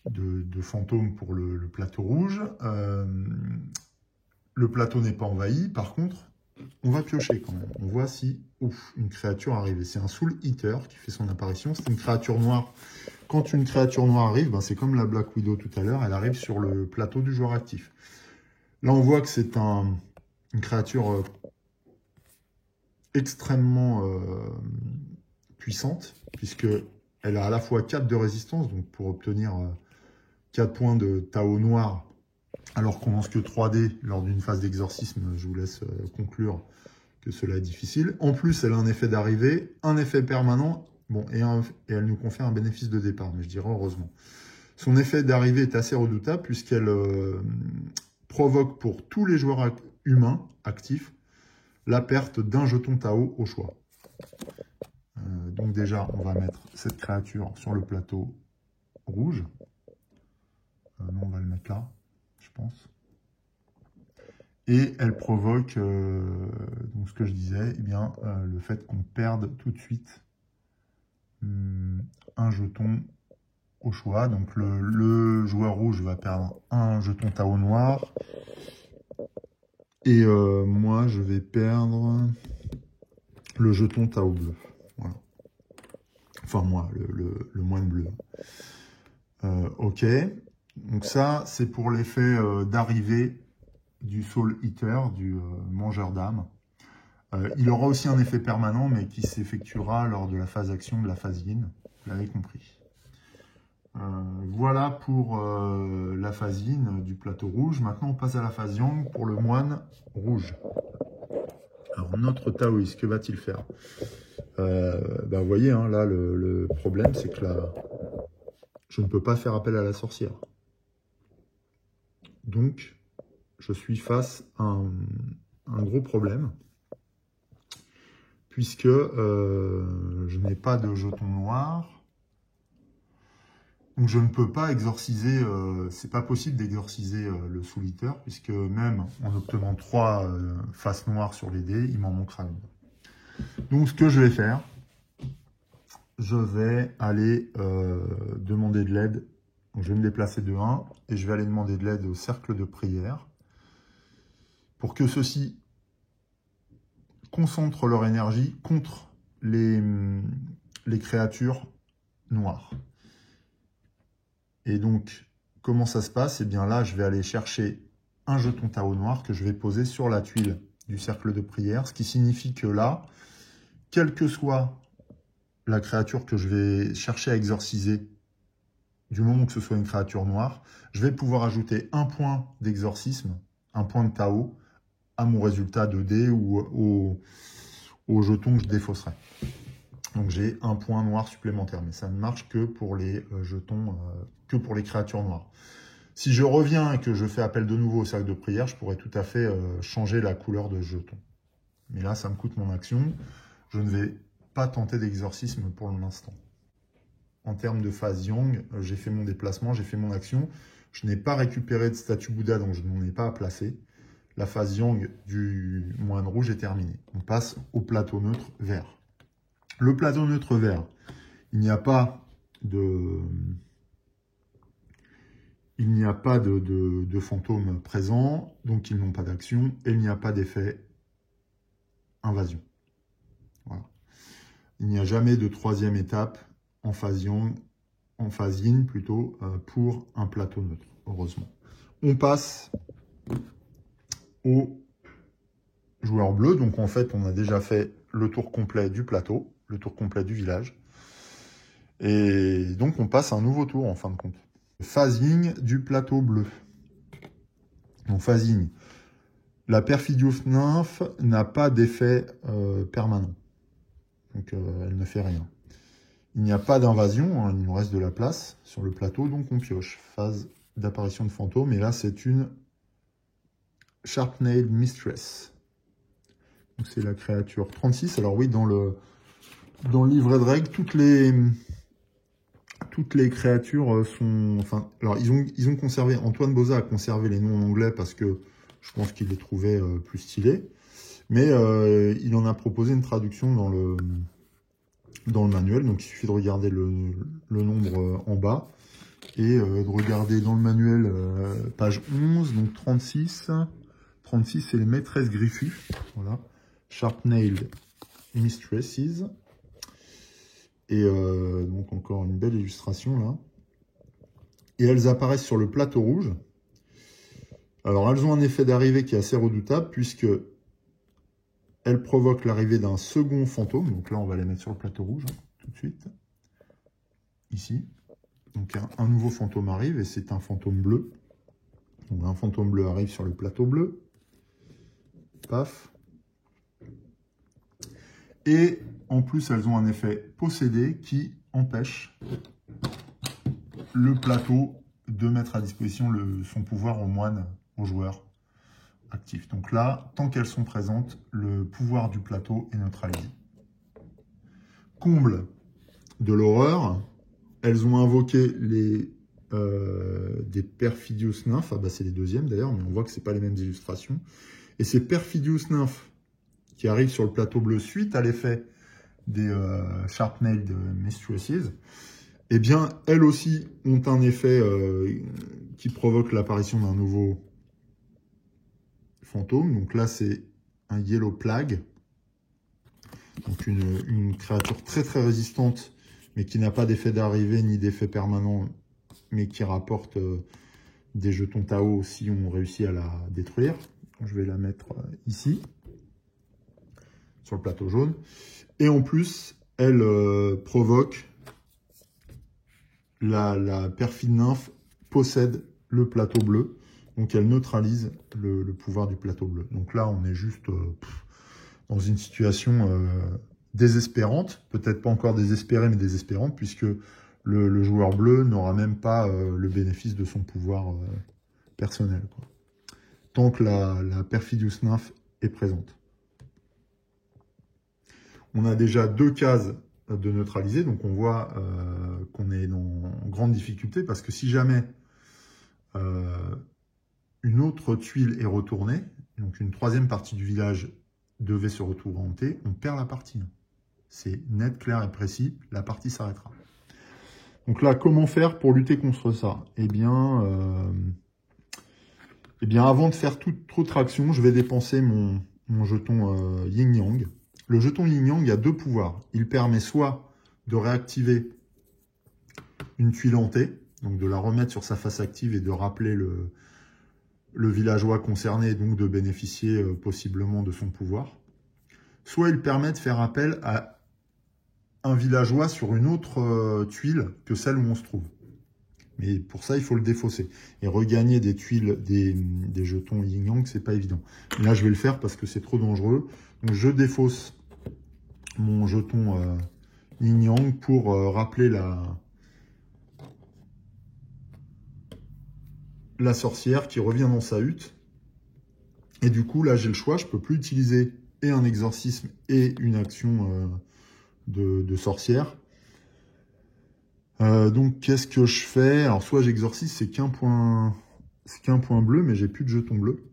de fantôme pour le plateau rouge. Le plateau n'est pas envahi. Par contre, on va piocher quand même. On voit si une créature arrive. C'est un Soul Eater qui fait son apparition. C'est une créature noire. Quand une créature noire arrive, ben c'est comme la Black Widow tout à l'heure. Elle arrive sur le plateau du joueur actif. Là, on voit que c'est une créature extrêmement puissante, puisqu'elle a à la fois 4 de résistance, donc pour obtenir 4 points de Tao noir, alors qu'on lance que 3D lors d'une phase d'exorcisme, je vous laisse conclure que cela est difficile. En plus, elle a un effet d'arrivée, un effet permanent, bon, et elle nous confère un bénéfice de départ, mais je dirais heureusement. Son effet d'arrivée est assez redoutable, puisqu'elle provoque pour tous les joueurs humains actifs la perte d'un jeton Tao au choix. Donc déjà, on va mettre cette créature sur le plateau rouge. Non, on va le mettre là, je pense. Et elle provoque, donc ce que je disais, eh bien, le fait qu'on perde tout de suite un jeton au choix. Donc le joueur rouge va perdre un jeton Tao noir. Et moi, je vais perdre le jeton Tao bleu. Voilà. Enfin, moi, le moine bleu. Ok. Donc ça, c'est pour l'effet d'arrivée du Soul Eater, du mangeur d'âme. Il aura aussi un effet permanent, mais qui s'effectuera lors de la phase action de la phase yin. Vous l'avez compris. Voilà pour la phase yin du plateau rouge. Maintenant, on passe à la phase yang pour le moine rouge. Alors, notre taoïste, que va-t-il faire? Vous voyez, hein, là, le problème, c'est que là, je ne peux pas faire appel à la sorcière. Donc, je suis face à un gros problème, puisque je n'ai pas de jeton noir. Donc, je ne peux pas exorciser, c'est pas possible d'exorciser le Soul Eater, puisque même en obtenant 3 faces noires sur les dés, il m'en manquera une. Donc, ce que je vais faire, je vais aller demander de l'aide. Donc, je vais me déplacer de 1 et je vais aller demander de l'aide au cercle de prière pour que ceux-ci concentrent leur énergie contre les créatures noires. Et donc, comment ça se passe? Eh bien là, je vais aller chercher un jeton Tao noir que je vais poser sur la tuile du cercle de prière, ce qui signifie que là, quelle que soit la créature que je vais chercher à exorciser, du moment que ce soit une créature noire, je vais pouvoir ajouter un point d'exorcisme, un point de Tao, à mon résultat de dé ou au jeton que je défausserai. Donc j'ai un point noir supplémentaire, mais ça ne marche que pour les jetons, que pour les créatures noires. Si je reviens et que je fais appel de nouveau au cercle de prière, je pourrais tout à fait changer la couleur de jeton. Mais là, ça me coûte mon action. Je ne vais pas tenter d'exorcisme pour l'instant. En termes de phase yang, j'ai fait mon déplacement, j'ai fait mon action. Je n'ai pas récupéré de statue Bouddha, donc je n'en ai pas à placer. La phase yang du moine rouge est terminée. On passe au plateau neutre vert. Le plateau neutre vert, il n'y a pas de fantômes présents, donc ils n'ont pas d'action, et il n'y a pas d'effet invasion. Voilà. Il n'y a jamais de troisième étape en phase yang, en phase yin plutôt, pour un plateau neutre, heureusement. On passe au joueur bleu, donc en fait on a déjà fait le tour complet du plateau, le tour complet du village. Et donc, on passe à un nouveau tour, en fin de compte. Phase yin du plateau bleu. Donc, phase yin. La Perfidious Nymphe n'a pas d'effet permanent. Donc, elle ne fait rien. Il n'y a pas d'invasion, hein, il nous reste de la place sur le plateau, donc on pioche. Phase d'apparition de fantômes. Et là, c'est une Sharp-Nailed Mistress. Donc c'est la créature 36. Alors oui, dans le livret de règles, toutes les créatures sont... Enfin, alors ils ont conservé... Antoine Boza a conservé les noms en anglais parce que je pense qu'il les trouvait plus stylés. Mais il en a proposé une traduction dans le manuel. Donc il suffit de regarder le nombre en bas. Et de regarder dans le manuel, page 11, donc 36. 36, c'est les maîtresses griffues. Voilà. Sharp-Nailed Mistresses. Et donc encore une belle illustration là. Et elles apparaissent sur le plateau rouge. Alors elles ont un effet d'arrivée qui est assez redoutable puisque elles provoquent l'arrivée d'un second fantôme. Donc là on va les mettre sur le plateau rouge hein, tout de suite. Ici. Donc un nouveau fantôme arrive et c'est un fantôme bleu. Donc un fantôme bleu arrive sur le plateau bleu. Paf. Et en plus, elles ont un effet possédé qui empêche le plateau de mettre à disposition son pouvoir au moine, au joueur actif. Donc là, tant qu'elles sont présentes, le pouvoir du plateau est neutralisé. Comble de l'horreur, elles ont invoqué des Perfidious Nymphes. Ah bah c'est les deuxièmes d'ailleurs, mais on voit que ce n'est pas les mêmes illustrations. Et ces Perfidious Nymphes qui arrivent sur le plateau bleu suite à l'effet des Sharp-Nailed Mistresses, eh bien, elles aussi ont un effet qui provoque l'apparition d'un nouveau fantôme. Donc là, c'est un Yellow Plague. Donc une créature très très résistante, mais qui n'a pas d'effet d'arrivée ni d'effet permanent, mais qui rapporte des jetons Tao si on réussit à la détruire. Je vais la mettre ici, sur le plateau jaune. Et en plus, elle provoque la perfide nymphe possède le plateau bleu. Donc elle neutralise le pouvoir du plateau bleu. Donc là, on est juste dans une situation désespérante. Peut-être pas encore désespérée, mais désespérante, puisque le joueur bleu n'aura même pas le bénéfice de son pouvoir personnel, quoi. Tant que la Perfidious Nymph est présente. On a déjà 2 cases de neutraliser, donc on voit qu'on est en grande difficulté, parce que si jamais une autre tuile est retournée, donc une 3e partie du village devait se retrouver hantée, on perd la partie. C'est net, clair et précis, la partie s'arrêtera. Donc là, comment faire pour lutter contre ça? Eh bien, avant de faire toute autre action, je vais dépenser mon jeton Yin Yang. Le jeton Yin Yang a 2 pouvoirs. Il permet soit de réactiver une tuile hantée, donc de la remettre sur sa face active et de rappeler le villageois concerné, donc de bénéficier possiblement de son pouvoir. Soit il permet de faire appel à un villageois sur une autre tuile que celle où on se trouve. Mais pour ça, il faut le défausser. Et regagner des tuiles, des jetons Yin Yang, c'est pas évident. Mais là, je vais le faire parce que c'est trop dangereux. Donc, je défausse mon jeton Yin Yang pour rappeler la sorcière qui revient dans sa hutte. Et du coup, là, j'ai le choix. Je peux plus utiliser et un exorcisme et une action de sorcière. Donc, qu'est-ce que je fais? Alors, soit j'exorcise, c'est qu'un point bleu, mais j'ai plus de jetons bleus.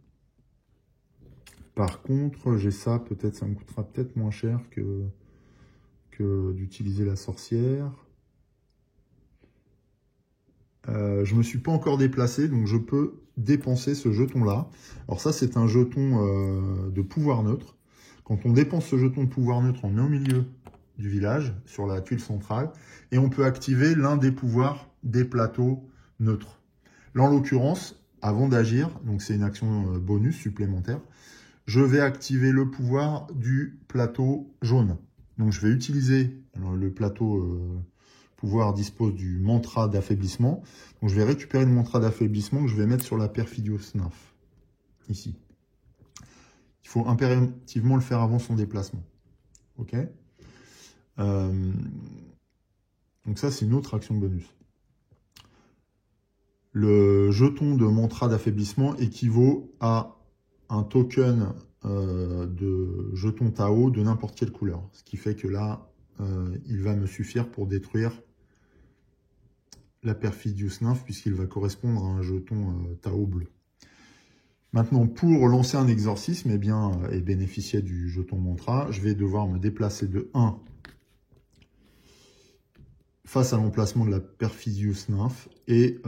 Par contre, j'ai ça, peut-être, ça me coûtera peut-être moins cher que d'utiliser la sorcière. Je me suis pas encore déplacé, donc je peux dépenser ce jeton-là. Alors ça, c'est un jeton de pouvoir neutre. Quand on dépense ce jeton de pouvoir neutre, on met au milieu du village, sur la tuile centrale, et on peut activer l'un des pouvoirs des plateaux neutres. Là, en l'occurrence, avant d'agir, donc c'est une action bonus supplémentaire, je vais activer le pouvoir du plateau jaune. Donc je vais utiliser le plateau pouvoir dispose du mantra d'affaiblissement. Donc je vais récupérer le mantra d'affaiblissement que je vais mettre sur la Perfidious Nymph, ici. Il faut impérativement le faire avant son déplacement. Ok. Donc ça, c'est une autre action bonus. Le jeton de mantra d'affaiblissement équivaut à un token de jeton Tao de n'importe quelle couleur. Ce qui fait que là, il va me suffire pour détruire la Perfidious Nymph, puisqu'il va correspondre à un jeton Tao bleu. Maintenant, pour lancer un exorcisme et bénéficier du jeton mantra, je vais devoir me déplacer de 1 face à l'emplacement de la Perfidious Nymph et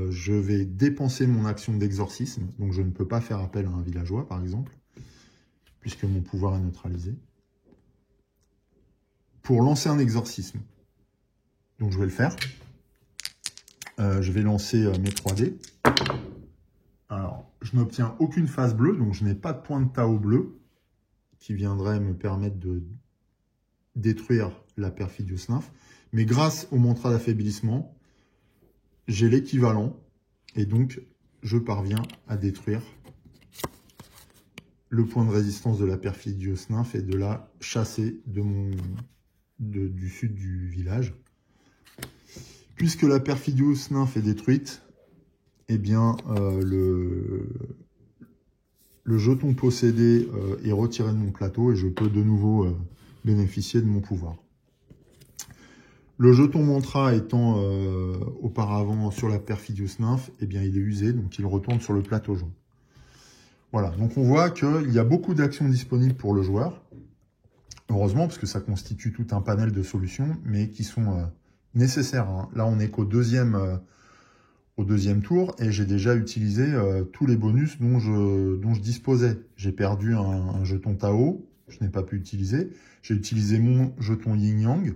je vais dépenser mon action d'exorcisme. Donc je ne peux pas faire appel à un villageois, par exemple, puisque mon pouvoir est neutralisé, pour lancer un exorcisme. Donc je vais le faire. Je vais lancer mes 3D. Alors, je n'obtiens aucune phase bleue, donc je n'ai pas de point de Tao bleu qui viendrait me permettre de détruire la Perfidious Nymph. Mais grâce au mantra d'affaiblissement, j'ai l'équivalent et donc je parviens à détruire le point de résistance de la Perfidious Nymph et de la chasser du sud du village. Puisque la Perfidious Nymph est détruite, eh bien le jeton possédé est retiré de mon plateau et je peux de nouveau bénéficier de mon pouvoir. Le jeton mantra étant auparavant sur la Perfidious Nymph, eh bien il est usé, donc il retourne sur le plateau jaune. Voilà, donc on voit qu'il y a beaucoup d'actions disponibles pour le joueur. Heureusement, parce que ça constitue tout un panel de solutions, mais qui sont nécessaires. Hein. Là, on n'est qu'au deuxième tour, et j'ai déjà utilisé tous les bonus dont je disposais. J'ai perdu un jeton Tao, je n'ai pas pu utiliser. J'ai utilisé mon jeton Yin Yang.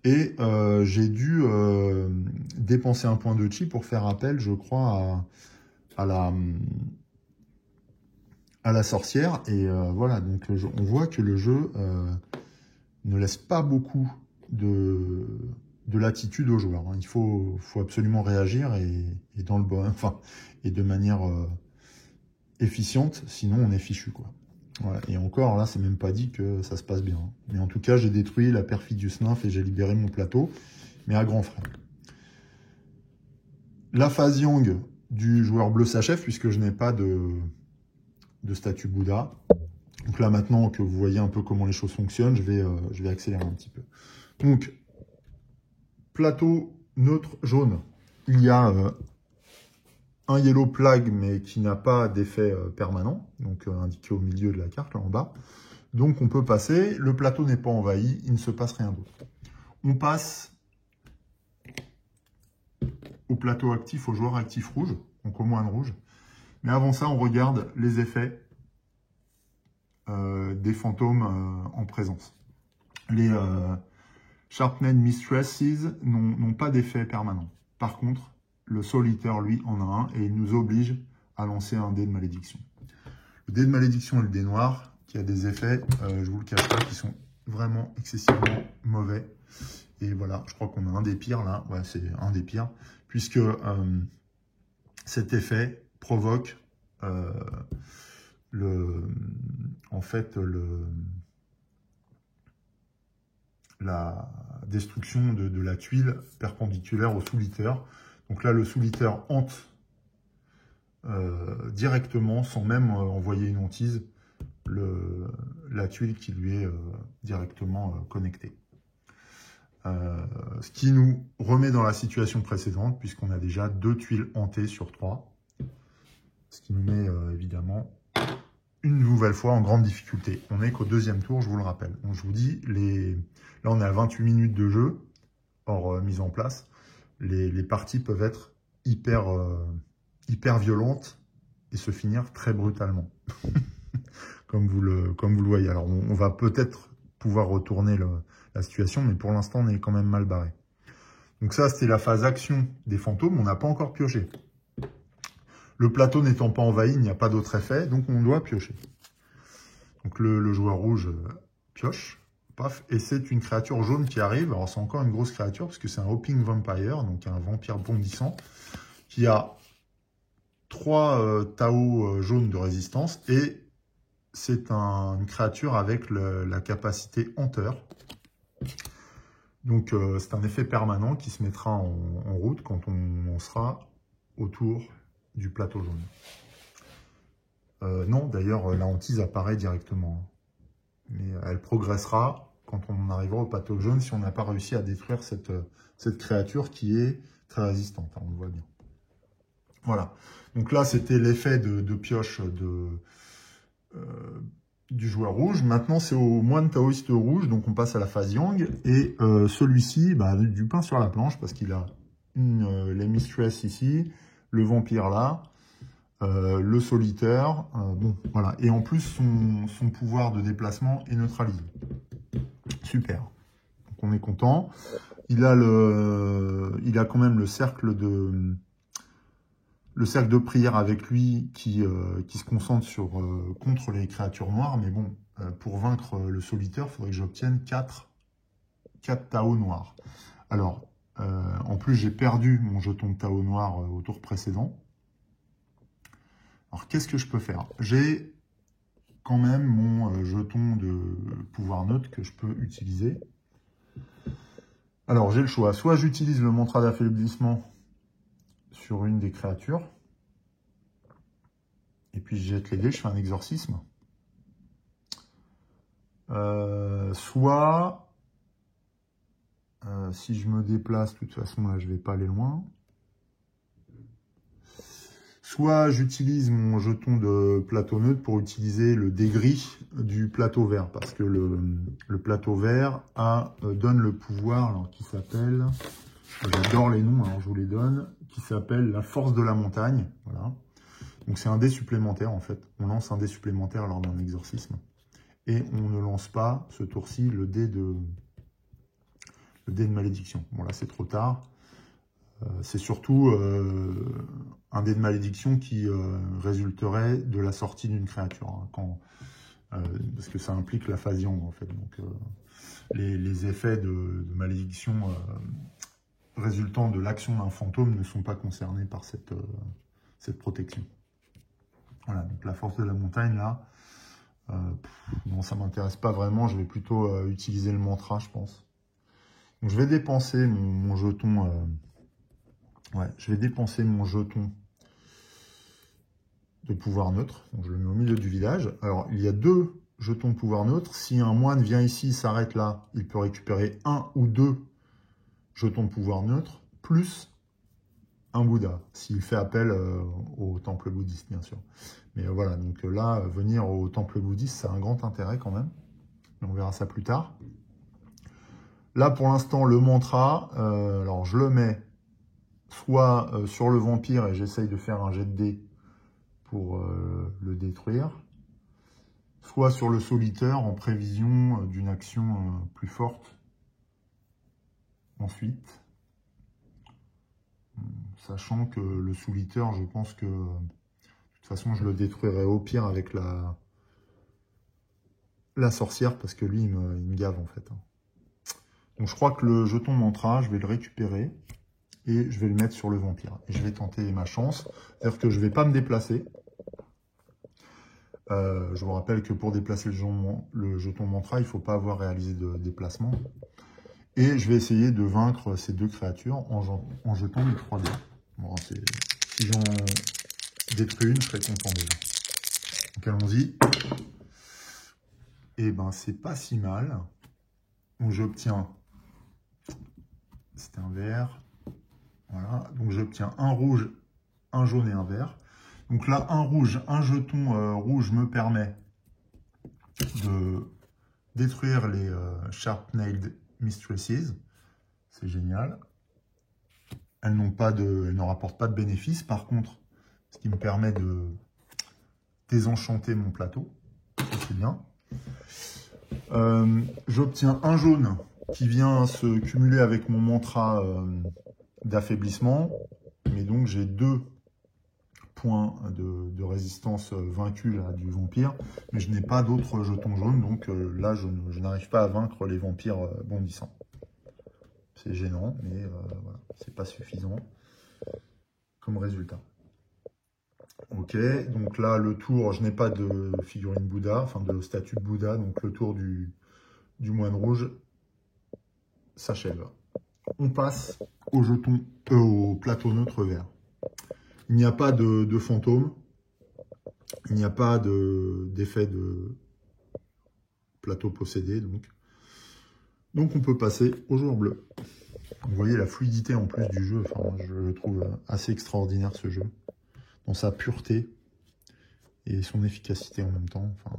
Et j'ai dû dépenser un point de chi pour faire appel, je crois, à la sorcière. Et voilà, donc on voit que le jeu ne laisse pas beaucoup de latitude aux joueurs. Hein. Il faut absolument réagir et dans le bon, et de manière efficiente, sinon on est fichu, quoi. Voilà. Et encore, là, c'est même pas dit que ça se passe bien. Mais en tout cas, j'ai détruit la Perfidious Nymph et j'ai libéré mon plateau, mais à grands frais. La phase Yang du joueur bleu s'achève, puisque je n'ai pas de statue Bouddha. Donc là, maintenant que vous voyez un peu comment les choses fonctionnent, je vais accélérer un petit peu. Donc, plateau neutre jaune. Il y a un Yellow Plague, mais qui n'a pas d'effet permanent, donc indiqué au milieu de la carte, là en bas. Donc on peut passer, le plateau n'est pas envahi, il ne se passe rien d'autre. On passe au plateau actif, au joueur actif rouge, donc au moine rouge. Mais avant ça, on regarde les effets des fantômes en présence. Les Sharpened Mistresses n'ont pas d'effet permanent. Par contre, le Solitaire, lui, en a un et il nous oblige à lancer un dé de malédiction. Le dé de malédiction est le dé noir qui a des effets, je vous le cache pas, qui sont vraiment excessivement mauvais. Et voilà, je crois qu'on a un des pires là, ouais, c'est un des pires, puisque cet effet provoque la destruction de la tuile perpendiculaire au solitaire. Donc là, le solitaire hante directement, sans même envoyer une hantise, la tuile qui lui est directement connectée. Ce qui nous remet dans la situation précédente, puisqu'on a déjà 2 tuiles hantées sur 3. Ce qui nous met évidemment une nouvelle fois en grande difficulté. On n'est qu'au deuxième tour, je vous le rappelle. Donc je vous dis, là on est à 28 minutes de jeu, hors mise en place. Les parties peuvent être hyper violentes et se finir très brutalement. comme vous le voyez. Alors on va peut-être pouvoir retourner la situation, mais pour l'instant on est quand même mal barré. Donc ça, c'était la phase action des fantômes, on n'a pas encore pioché. Le plateau n'étant pas envahi, il n'y a pas d'autre effet, donc on doit piocher. Donc le joueur rouge pioche, paf, et c'est une créature jaune qui arrive. Alors c'est encore une grosse créature, parce que c'est un Hopping Vampire, donc un vampire bondissant, qui a 3 Tao jaunes de résistance, et c'est une créature avec la capacité hanteur. Donc c'est un effet permanent qui se mettra en route quand on sera autour du plateau jaune. Non, d'ailleurs, la hantise apparaît directement. Mais elle progressera quand on arrivera au plateau jaune si on n'a pas réussi à détruire cette créature qui est très résistante, hein, on le voit bien. Voilà. Donc là, c'était l'effet de pioche du joueur rouge. Maintenant, c'est au moine taoïste rouge, donc on passe à la phase yang. Et celui-ci, du pain sur la planche, parce qu'il a les mistress ici, le vampire là, le solitaire, bon, voilà. Et en plus, son pouvoir de déplacement est neutralisé. Super. Donc on est content. Il a quand même le cercle de prière avec lui qui se concentre contre les créatures noires. Mais bon, pour vaincre le solitaire, il faudrait que j'obtienne 4 Tao noirs. Alors, en plus, j'ai perdu mon jeton de Tao noir au tour précédent. Alors, qu'est-ce que je peux faire? J'ai quand même mon jeton de pouvoir neutre que je peux utiliser. Alors, j'ai le choix. Soit j'utilise le mantra d'affaiblissement sur une des créatures. Et puis, je jette les dés, je fais un exorcisme. Soit, si je me déplace, de toute façon, là, je ne vais pas aller loin. Soit j'utilise mon jeton de plateau neutre pour utiliser le dé gris du plateau vert. Parce que le plateau vert donne le pouvoir, alors qui s'appelle, j'adore les noms, alors je vous les donne, qui s'appelle la force de la montagne. Voilà. Donc c'est un dé supplémentaire en fait. On lance un dé supplémentaire lors d'un exorcisme. Et on ne lance pas ce tour-ci le dé de malédiction. Bon là c'est trop tard. C'est surtout un dé de malédiction qui résulterait de la sortie d'une créature. Hein, parce que ça implique la phase yang en fait. Donc les effets de malédiction résultant de l'action d'un fantôme ne sont pas concernés par cette protection. Voilà, donc la force de la montagne là, non ça m'intéresse pas vraiment, je vais plutôt utiliser le mantra je pense. Donc je vais dépenser mon jeton... je vais dépenser mon jeton de pouvoir neutre. Donc je le mets au milieu du village. Alors, il y a 2 jetons de pouvoir neutre. Si un moine vient ici, s'arrête là, il peut récupérer 1 ou 2 jetons de pouvoir neutre, plus un Bouddha, s'il fait appel au temple bouddhiste, bien sûr. Mais voilà, donc là, venir au temple bouddhiste, ça a un grand intérêt quand même. Mais on verra ça plus tard. Là, pour l'instant, le mantra, alors je le mets soit sur le vampire et j'essaye de faire un jet de dés pour le détruire, soit sur le solitaire en prévision d'une action plus forte ensuite. Sachant que le solitaire, je pense que de toute façon je le détruirai au pire avec la sorcière parce que lui il me gave en fait. Donc je crois que le jeton mantra, je vais le récupérer. Et je vais le mettre sur le vampire. Et je vais tenter ma chance. C'est-à-dire que je ne vais pas me déplacer. Je vous rappelle que pour déplacer le jeton mantra, il ne faut pas avoir réalisé de déplacement. Et je vais essayer de vaincre ces 2 créatures en jetant les 3 dés. Bon, si j'en détruis une, je serai content déjà. Donc allons-y. Et ben c'est pas si mal. Donc j'obtiens... C'était un vert. Voilà, donc j'obtiens un rouge, un jaune et un vert. Donc là, un rouge, un jeton rouge me permet de détruire les Sharp-Nailed Mistresses. C'est génial. Elles ne rapportent pas de bénéfices. Par contre, ce qui me permet de désenchanter mon plateau. C'est bien. J'obtiens un jaune qui vient se cumuler avec mon mantra d'affaiblissement, mais donc j'ai 2 points de résistance vaincus là, du vampire, mais je n'ai pas d'autres jetons jaunes, donc là je n'arrive pas à vaincre les vampires bondissants. C'est gênant, mais voilà, c'est pas suffisant comme résultat. Ok, donc là le tour, je n'ai pas de figurine Bouddha, enfin de statue de Bouddha, donc le tour du moine rouge s'achève. On passe au plateau neutre vert. Il n'y a pas de fantôme. Il n'y a pas d'effet de plateau possédé. Donc on peut passer au joueur bleu. Vous voyez la fluidité en plus du jeu. Enfin, je le trouve assez extraordinaire ce jeu. Dans sa pureté et son efficacité en même temps. Enfin,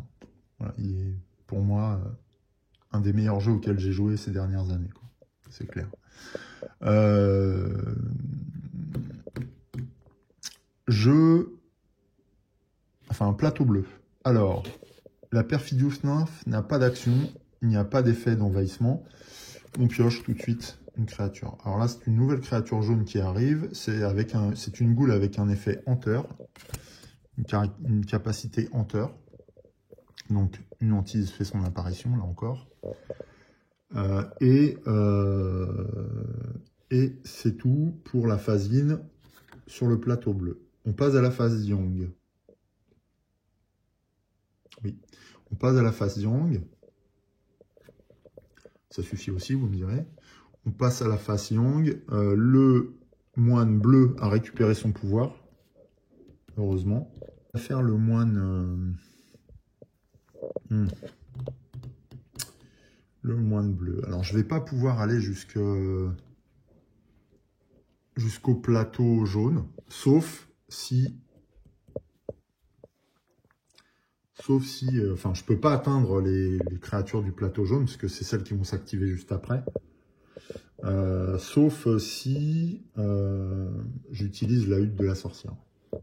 voilà, il est pour moi un des meilleurs jeux auxquels j'ai joué ces dernières années. C'est clair. Enfin, plateau bleu. Alors, la Perfidious Nymph n'a pas d'action, il n'y a pas d'effet d'envahissement. On pioche tout de suite une créature. Alors là, c'est une nouvelle créature jaune qui arrive. C'est une goule avec un effet hanteur, une capacité hanteur. Donc, une hantise fait son apparition, là encore. Et c'est tout pour la phase yin sur le plateau bleu. On passe à la phase yang. Oui, on passe à la phase yang. Ça suffit aussi, vous me direz. On passe à la phase yang. Le moine bleu a récupéré son pouvoir. Heureusement. On va faire le moine... Le moine bleu. Alors, je ne vais pas pouvoir aller jusqu'au plateau jaune, sauf si... Enfin, je peux pas atteindre les créatures du plateau jaune, parce que c'est celles qui vont s'activer juste après. Sauf si j'utilise la hutte de la sorcière.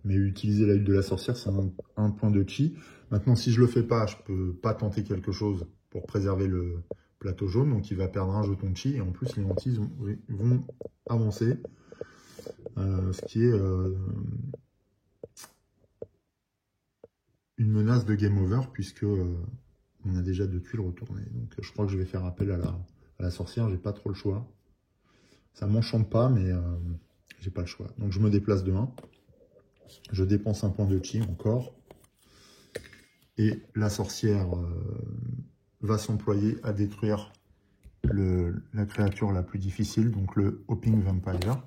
Mais utiliser la hutte de la sorcière, c'est un point de chi. Maintenant, si je le fais pas, je peux pas tenter quelque chose pour préserver le plateau jaune. Donc, il va perdre un jeton de chi. Et en plus, les hantises vont avancer. Ce qui est... une menace de game over, puisque on a déjà 2 tuiles retournées. Donc je crois que je vais faire appel à la sorcière, j'ai pas trop le choix. Ça m'enchante pas, mais j'ai pas le choix. Donc je me déplace de 1. Je dépense un point de chi encore. Et la sorcière va s'employer à détruire la créature la plus difficile, donc le Hopping Vampire.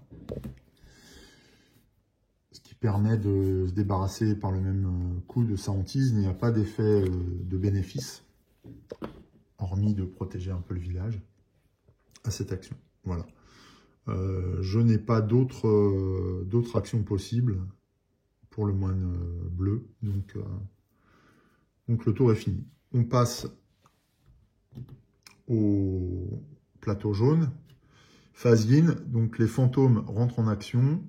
Ce qui permet de se débarrasser par le même coup de sa hantise. Il n'y a pas d'effet de bénéfice, hormis de protéger un peu le village à cette action. Voilà. Je n'ai pas d'autres actions possibles pour le moine bleu, donc le tour est fini. On passe au plateau jaune. Phase yin, donc les fantômes rentrent en action.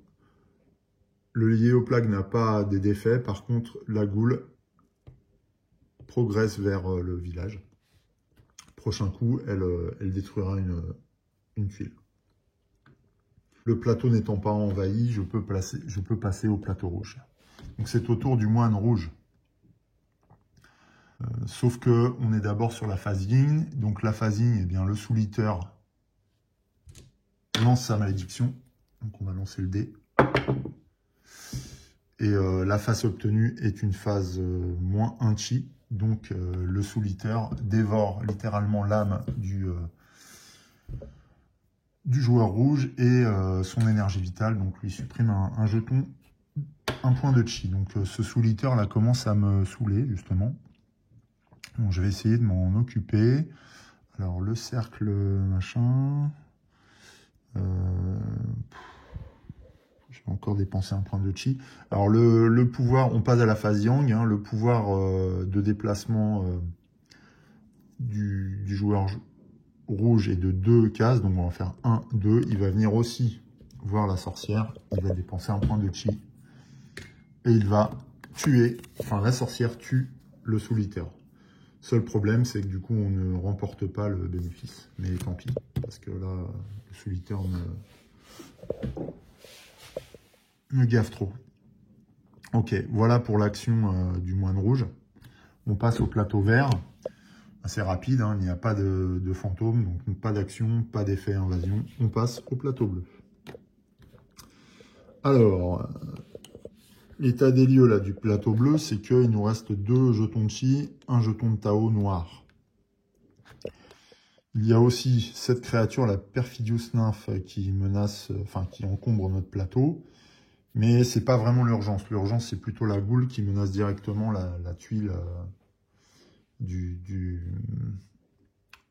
Le Yéoplague n'a pas des défaits, par contre la goule progresse vers le village. Prochain coup, elle détruira une tuile. Le plateau n'étant pas envahi, je peux passer au plateau rouge. Donc c'est au tour du moine rouge. Sauf que on est d'abord sur la phase yin. Donc la phase yin, eh bien, le souliteur lance sa malédiction. Donc on va lancer le dé. Et la phase obtenue est une phase moins 1 chi. Donc le souliteur dévore littéralement l'âme du joueur rouge et son énergie vitale. Donc lui supprime un jeton, un point de chi. Donc ce souliteur là commence à me saouler justement. Donc je vais essayer de m'en occuper. Alors le cercle machin... je vais encore dépenser un point de chi. Alors le pouvoir, on passe à la phase yang, hein, le pouvoir de déplacement du joueur rouge est de 2 cases, donc on va faire 1, 2. Il va venir aussi voir la sorcière, il va dépenser un point de chi. Et il va tuer, enfin la sorcière tue le solitaire. Seul problème, c'est que du coup on ne remporte pas le bénéfice. Mais tant pis, parce que là, le solitaire me gaffe trop. Ok, voilà pour l'action du moine rouge. On passe au plateau vert. Assez rapide, hein, il n'y a pas de fantôme, donc pas d'action, pas d'effet invasion. On passe au plateau bleu. Alors, l'état des lieux là, du plateau bleu, c'est qu'il nous reste 2 jetons de chi, un jeton de Tao noir. Il y a aussi cette créature, la Perfidious Nymph, qui menace, enfin qui encombre notre plateau. Mais c'est pas vraiment l'urgence. L'urgence, c'est plutôt la goule qui menace directement la tuile du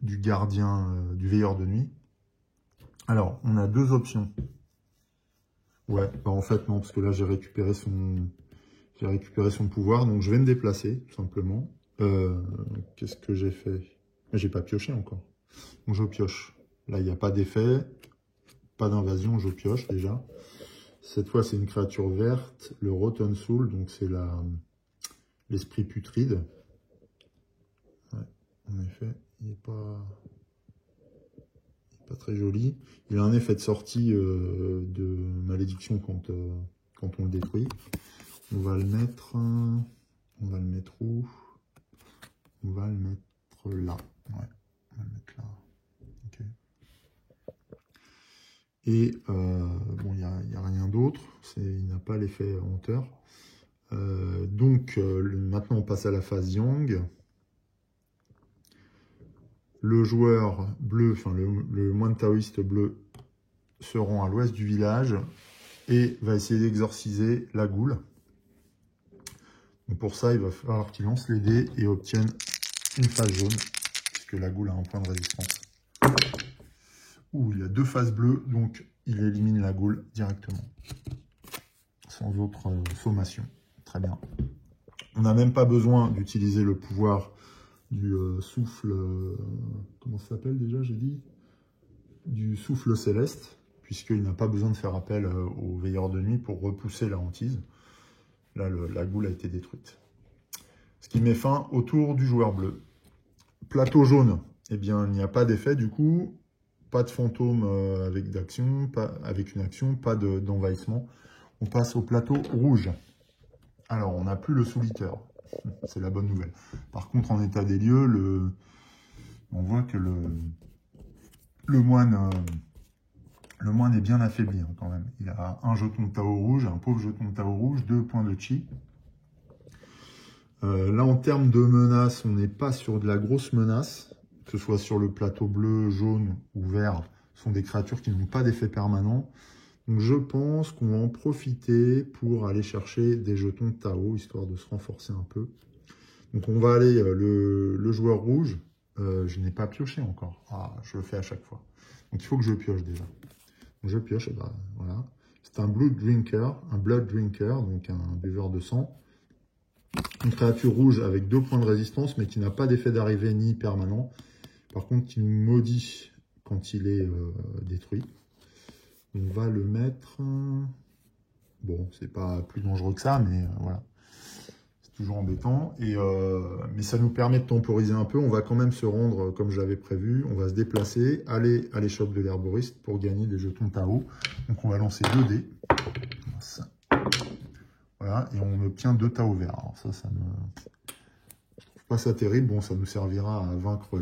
gardien, du veilleur de nuit. Alors, on a deux options. Ouais, bah en fait non, parce que là j'ai récupéré son pouvoir, donc je vais me déplacer, tout simplement. Qu'est-ce que j'ai fait? J'ai pas pioché encore. Donc je pioche. Là, il n'y a pas d'effet, pas d'invasion, je pioche déjà. Cette fois, c'est une créature verte, le Rotten Soul, donc c'est l'esprit putride. Ouais, en effet, il n'est pas très joli. Il a un effet de sortie de malédiction quand on le détruit. On va le mettre où? On va le mettre là. Ouais, on va le mettre là. Ok. Et bon, il n'y a rien d'autre. Il n'a pas l'effet hanteur. Donc, maintenant, on passe à la phase Yang. Le joueur bleu, enfin le moine taoïste bleu, se rend à l'ouest du village et va essayer d'exorciser la goule. Donc pour ça, il va falloir qu'il lance les dés et obtienne une phase jaune, puisque la goule a un point de résistance. Ouh, il a deux phases bleues, donc il élimine la goule directement, sans autre sommation. Très bien. On n'a même pas besoin d'utiliser le pouvoir du souffle, comment ça s'appelle déjà, j'ai dit? Du souffle céleste, puisqu'il n'a pas besoin de faire appel au veilleur de nuit pour repousser la hantise. Là, la goule a été détruite. Ce qui met fin au tour du joueur bleu. Plateau jaune, eh bien, il n'y a pas d'effet du coup, pas de fantôme avec une action, pas d'envahissement. On passe au plateau rouge. Alors, on n'a plus le souliteur. C'est la bonne nouvelle. Par contre, en état des lieux, on voit que le moine est bien affaibli hein, quand même. Il a un jeton de Tao rouge, un pauvre jeton de Tao rouge, 2 points de chi. Là, en termes de menace, on n'est pas sur de la grosse menace, que ce soit sur le plateau bleu, jaune ou vert. Ce sont des créatures qui n'ont pas d'effet permanent. Donc, je pense qu'on va en profiter pour aller chercher des jetons de Tao, histoire de se renforcer un peu. Donc, on va aller, le joueur rouge, je n'ai pas pioché encore. Ah, je le fais à chaque fois. Donc, il faut que je pioche déjà. Donc, je pioche, et ben, voilà. C'est un Blood Drinker, donc un buveur de sang. Une créature rouge avec 2 points de résistance, mais qui n'a pas d'effet d'arrivée ni permanent. Par contre, qui maudit quand il est détruit. On va le mettre... Bon, c'est pas plus dangereux que ça, mais voilà. C'est toujours embêtant. Mais ça nous permet de temporiser un peu. On va quand même se rendre comme j'avais prévu. On va se déplacer, aller à l'échoppe de l'herboriste pour gagner des jetons Tao. Donc on va lancer 2 dés. Voilà, et on obtient 2 Tao verts. Alors ça me... Je trouve pas ça terrible. Bon, ça nous servira à vaincre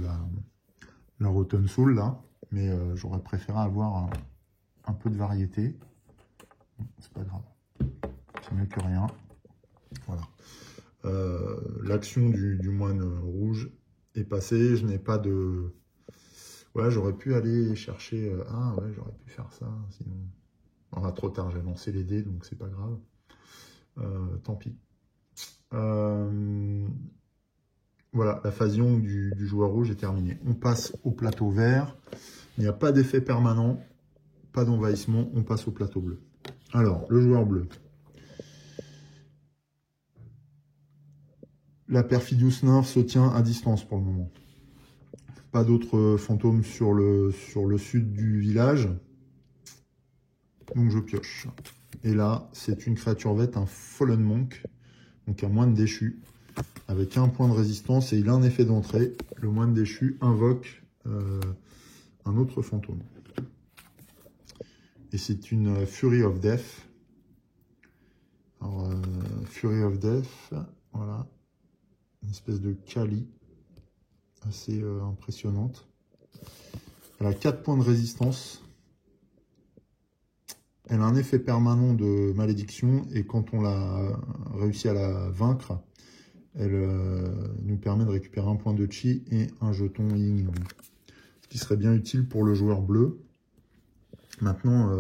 la Rotten Soul, là. Mais j'aurais préféré avoir un peu de variété. C'est pas grave. C'est mieux que rien. Voilà. L'action du moine rouge est passée. Je n'ai pas de... Ouais, j'aurais pu aller chercher... Ah ouais, j'aurais pu faire ça. Sinon... On a trop tard, j'ai lancé les dés, donc c'est pas grave. Tant pis. Voilà, la phase Yang du joueur rouge est terminée. On passe au plateau vert. Il n'y a pas d'effet permanent, pas d'envahissement. On passe au plateau bleu. Alors, le joueur bleu. La Perfidious Nymph se tient à distance pour le moment. Pas d'autres fantômes sur le sud du village. Donc je pioche. Et là, c'est une créature verte, un Fallen Monk, donc un moine déchu, avec 1 point de résistance et il a un effet d'entrée. Le moine déchu invoque un autre fantôme. Et c'est une Fury of Death. Alors, Fury of Death, voilà. Une espèce de Kali, assez impressionnante. Elle a 4 points de résistance. Elle a un effet permanent de malédiction et quand on l'a réussi à la vaincre, elle nous permet de récupérer 1 point de chi et un jeton Ying. Ce qui serait bien utile pour le joueur bleu. Maintenant,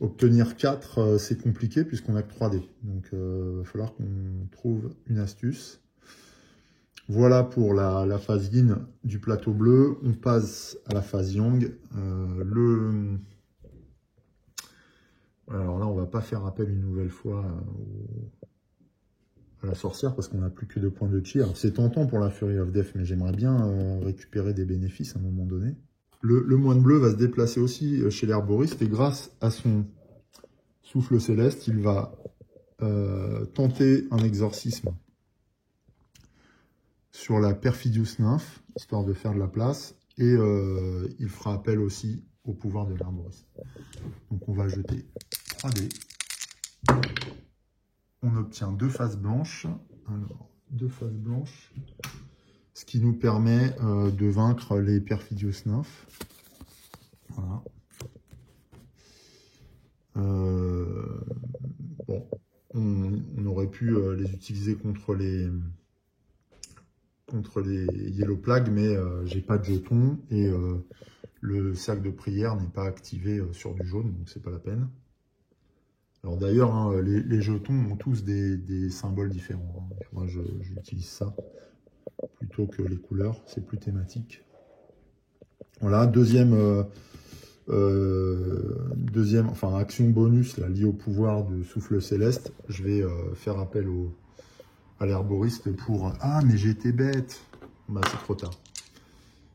Obtenir 4, c'est compliqué puisqu'on n'a que 3 dés. Donc, il va falloir qu'on trouve une astuce. Voilà pour la phase yin du plateau bleu. On passe à la phase yang. Alors là, on va pas faire appel une nouvelle fois à la sorcière parce qu'on n'a plus que 2 points de chi. Alors c'est tentant pour la Fury of Death, mais j'aimerais bien récupérer des bénéfices à un moment donné. Le moine bleu va se déplacer aussi chez l'herboriste et grâce à son souffle céleste, il va tenter un exorcisme sur la Perfidious Nymph, histoire de faire de la place, et il fera appel aussi au pouvoir de l'herboriste. Donc on va jeter 3 dés. On obtient 2 faces blanches. Alors, 2 faces blanches, ce qui nous permet de vaincre les Perfidious Nymph. Voilà. Bon, on aurait pu les utiliser contre les Yellow Plague, mais j'ai pas de jetons et le cercle de prière n'est pas activé sur du jaune, donc c'est pas la peine. Alors d'ailleurs, hein, les jetons ont tous des symboles différents. Hein. Moi, j'utilise ça plutôt que les couleurs, c'est plus thématique. Voilà, deuxième, enfin action bonus là, liée au pouvoir de souffle céleste. Je vais faire appel à l'herboriste pour... Ah, mais j'ai été bête. Bah, c'est trop tard.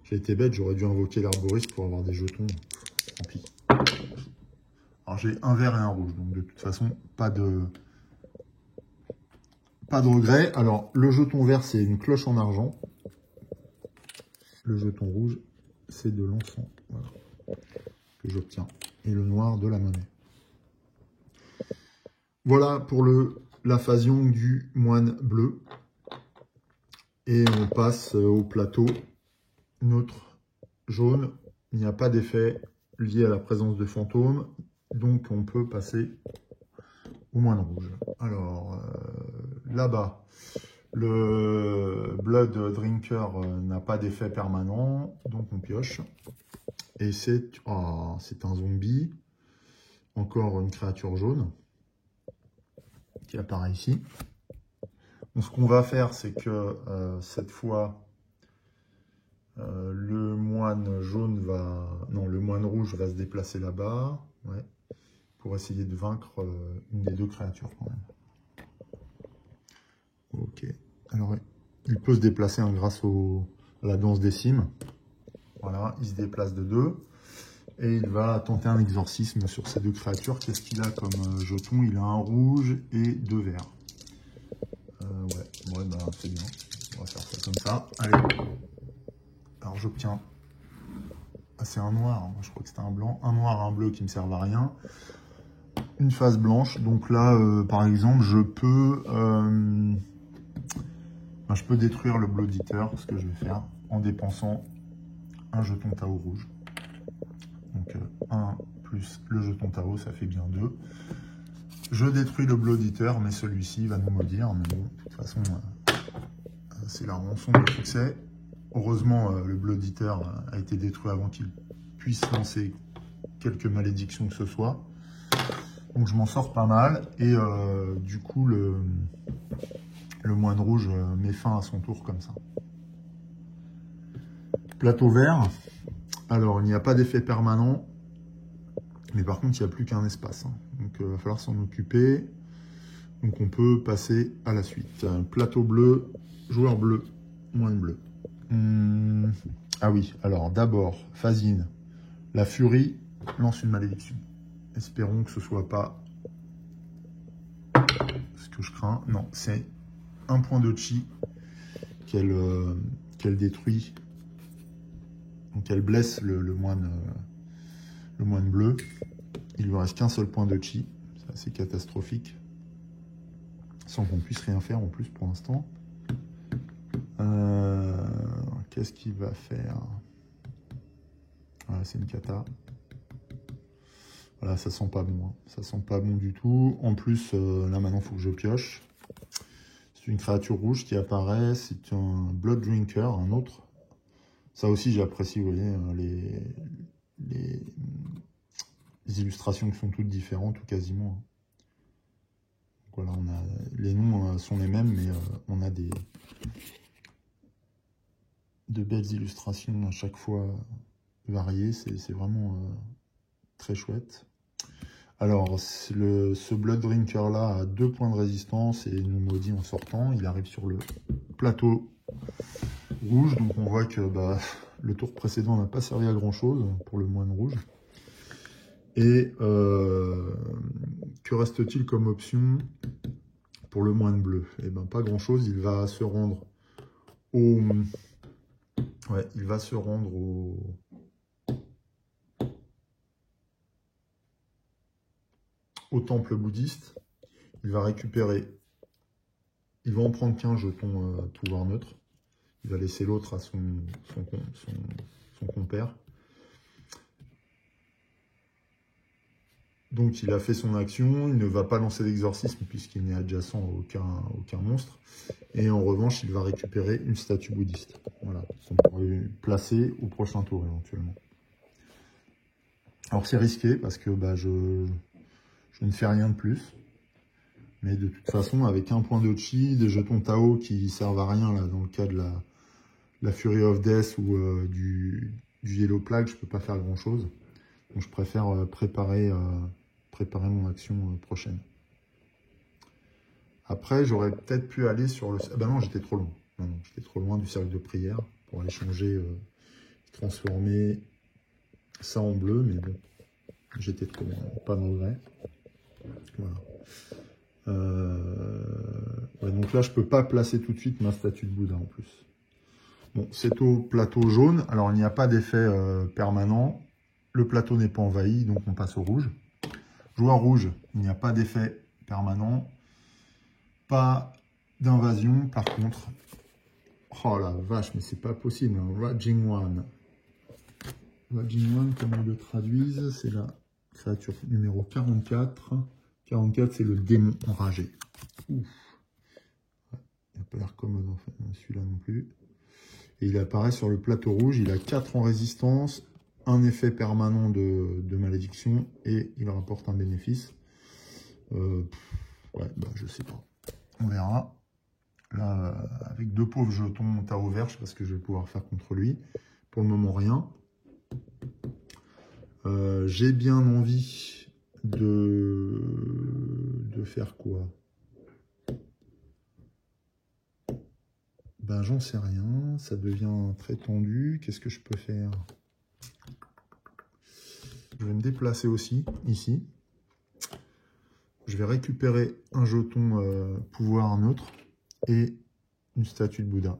J'ai été bête, j'aurais dû invoquer l'herboriste pour avoir des jetons. Tant pis. Alors j'ai un vert et un rouge, donc de toute façon, pas de regret. Alors, le jeton vert, c'est une cloche en argent. Le jeton rouge, c'est de l'encens, voilà, que j'obtiens. Et le noir, de la monnaie. Voilà pour la phase yang du moine bleu. Et on passe au plateau neutre jaune. Il n'y a pas d'effet lié à la présence de fantômes. Donc on peut passer au moine rouge. Alors là-bas, le Blood Drinker n'a pas d'effet permanent. Donc on pioche. Et c'est un zombie. Encore une créature jaune qui apparaît ici. Donc, ce qu'on va faire, c'est que cette fois, le moine jaune va... Non, le moine rouge va se déplacer là-bas. Ouais, pour essayer de vaincre une des 2 créatures quand même. Ok. Alors, il peut se déplacer hein, grâce à la danse des cimes. Voilà, il se déplace de 2. Et il va tenter un exorcisme sur ces 2 créatures. Qu'est-ce qu'il a comme jeton? Il a un rouge et 2 verts. Ouais, bah, c'est bien. On va faire ça comme ça. Allez. Alors j'obtiens... Ah, c'est un noir. Moi, je crois que c'était un blanc. Un noir, un bleu qui ne me servent à rien. Une face blanche. Donc là, par exemple, je peux détruire le Blood Eater, ce que je vais faire, en dépensant un jeton Tao rouge. Donc 1 plus le jeton Tao, ça fait bien 2. Je détruis le Blood Eater, mais celui-ci va nous maudire. Mais bon, de toute façon, c'est la rançon de succès. Heureusement, le Blood Eater a été détruit avant qu'il puisse lancer quelques malédictions que ce soit. Donc je m'en sors pas mal. Et du coup, le moine rouge met fin à son tour comme ça. Plateau vert. Alors, il n'y a pas d'effet permanent. Mais par contre, il n'y a plus qu'un espace. Hein. Donc, il va falloir s'en occuper. Donc, on peut passer à la suite. Plateau bleu, joueur bleu, moine bleu. Ah oui, alors d'abord, Phasine. La furie lance une malédiction. Espérons que ce soit pas ce que je crains. Non, c'est un point de chi qu'elle détruit. Donc, elle blesse le moine bleu. Il lui reste qu'un seul point de chi. C'est assez catastrophique. Sans qu'on puisse rien faire en plus pour l'instant. Qu'est-ce qu'il va faire? Voilà, c'est une cata. Voilà, ça sent pas bon. Hein. Ça sent pas bon du tout. En plus, là maintenant, il faut que je pioche. C'est une créature rouge qui apparaît. C'est un Blood Drinker, un autre. Ça aussi, j'apprécie, vous voyez, illustrations qui sont toutes différentes, ou quasiment. Donc voilà, les noms sont les mêmes, mais on a de belles illustrations à chaque fois variées. C'est vraiment très chouette. Alors, ce Blood Drinker là a 2 points de résistance et nous maudit en sortant. Il arrive sur le plateau rouge, donc on voit que le tour précédent n'a pas servi à grand chose pour le moine rouge. Et que reste-t-il comme option pour le moine bleu? Eh ben pas grand chose, il va se rendre au... Ouais, il va se rendre au temple bouddhiste. Il va récupérer... Il va en prendre qu'un jeton pouvoir neutre. Il va laisser l'autre à son compère. Donc il a fait son action, il ne va pas lancer d'exorcisme puisqu'il n'est adjacent à aucun monstre. Et en revanche, il va récupérer une statue bouddhiste. Voilà, qu'on pourrait placer au prochain tour éventuellement. Alors c'est risqué parce que je ne fais rien de plus. Mais de toute façon, avec un point de chi, des jetons Tao qui servent à rien là, dans le cas de la Fury of Death ou du Yellow Plague, je ne peux pas faire grand chose. Donc je préfère préparer mon action prochaine. Après, j'aurais peut-être pu aller sur le... Ah ben non, j'étais trop loin. Non, j'étais trop loin du cercle de prière pour aller changer, transformer ça en bleu, mais bon, j'étais trop loin, pas de regret. Voilà. Ouais, donc là, je peux pas placer tout de suite ma statue de Bouddha en plus. Bon, c'est au plateau jaune. Alors, il n'y a pas d'effet permanent. Le plateau n'est pas envahi, donc on passe au rouge. Joueur rouge, il n'y a pas d'effet permanent. Pas d'invasion, par contre. Oh la vache, mais c'est pas possible. Raging One. Raging One, comment ils le traduisent? C'est la créature numéro 44. 44, c'est le démon enragé. Ouf. Il n'a pas l'air commode, en fait, celui-là non plus. Et il apparaît sur le plateau rouge. Il a 4 en résistance, un effet permanent de malédiction et il rapporte un bénéfice. Ouais, je sais pas. On verra. Là, avec 2 pauvres jetons Tao vert, je sais pas ce que je vais pouvoir faire contre lui. Pour le moment, rien. J'ai bien envie de faire quoi? J'en sais rien. Ça devient très tendu. Qu'est-ce que je peux faire? Je vais me déplacer aussi, ici. Je vais récupérer un jeton pouvoir neutre et une statue de Bouddha.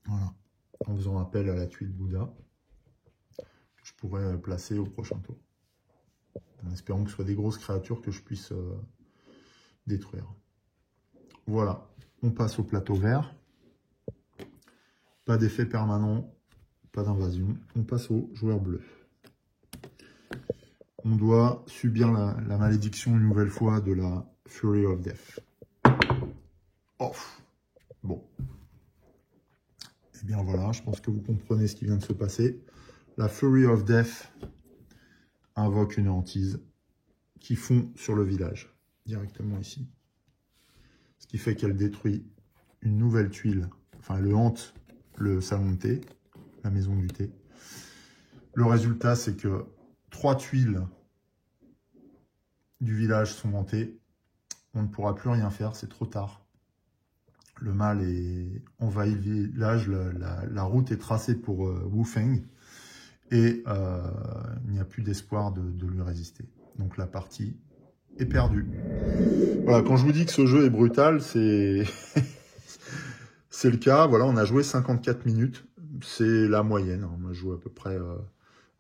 Voilà. En faisant appel à la tuile Bouddha. Je pourrais placer au prochain tour. En espérant que ce soit des grosses créatures que je puisse détruire. Voilà. On passe au plateau vert. Pas d'effet permanent. Pas d'invasion. On passe au joueur bleu. On doit subir la malédiction une nouvelle fois de la Fury of Death. Off. Bon. Eh bien voilà, je pense que vous comprenez ce qui vient de se passer. La Fury of Death invoque une hantise qui fond sur le village, directement ici. Ce qui fait qu'elle détruit une nouvelle tuile, enfin elle hante le salon de thé, la maison du thé. Le résultat, c'est que 3 tuiles du village sont hantées. On ne pourra plus rien faire, c'est trop tard. Le mal est envahi le village, la route est tracée pour Wu Feng et il n'y a plus d'espoir de lui résister. Donc la partie est perdue. Voilà, quand je vous dis que ce jeu est brutal, c'est c'est le cas. Voilà, on a joué 54 minutes, c'est la moyenne. Hein. Moi, je joue à peu près...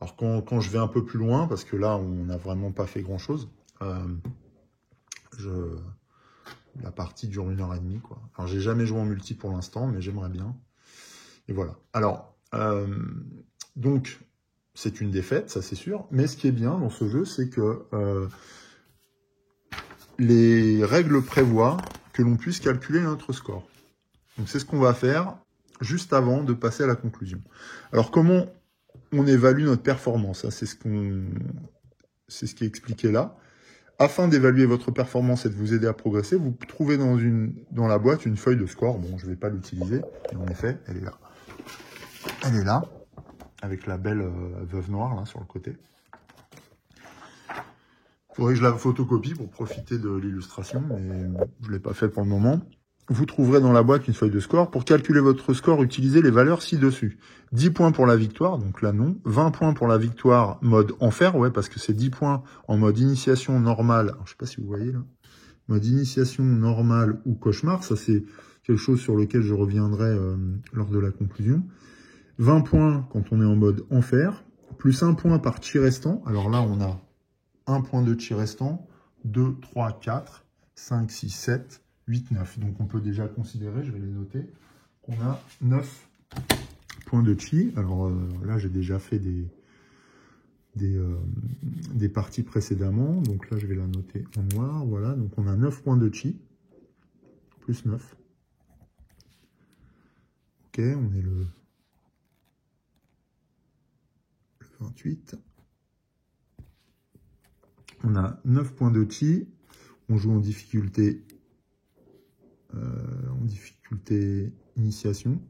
Alors quand je vais un peu plus loin, parce que là, on n'a vraiment pas fait grand-chose, la partie dure 1h30, quoi. Alors, j'ai jamais joué en multi pour l'instant, mais j'aimerais bien. Et voilà. Alors, donc, c'est une défaite, ça c'est sûr. Mais ce qui est bien dans ce jeu, c'est que les règles prévoient que l'on puisse calculer notre score. Donc, c'est ce qu'on va faire juste avant de passer à la conclusion. Alors, comment on évalue notre performance? C'est ce qu'on c'est ce qui est expliqué là. Afin d'évaluer votre performance et de vous aider à progresser, vous trouvez dans la boîte une feuille de score. Bon, je ne vais pas l'utiliser, mais en effet, elle est là. Elle est là, avec la belle veuve noire là sur le côté. Il faudrait que je la photocopie pour profiter de l'illustration, mais je ne l'ai pas fait pour le moment. Vous trouverez dans la boîte une feuille de score. Pour calculer votre score, utilisez les valeurs ci-dessus. 10 points pour la victoire, donc là non. 20 points pour la victoire mode enfer, ouais, parce que c'est 10 points en mode initiation normale. Alors, je sais pas si vous voyez là. Mode initiation normale ou cauchemar, ça c'est quelque chose sur lequel je reviendrai lors de la conclusion. 20 points quand on est en mode enfer, plus 1 point par chi restant. Alors là, on a 1 point de chi restant, 2, 3, 4, 5, 6, 7, 8, 9. Donc on peut déjà considérer, je vais les noter, qu'on a 9 points de chi. Alors là, j'ai déjà fait des parties précédemment. Donc là, je vais la noter en noir. Voilà, donc on a 9 points de chi, plus 9. Ok, on est le 28. On a 9 points de chi. On joue en difficulté initiation.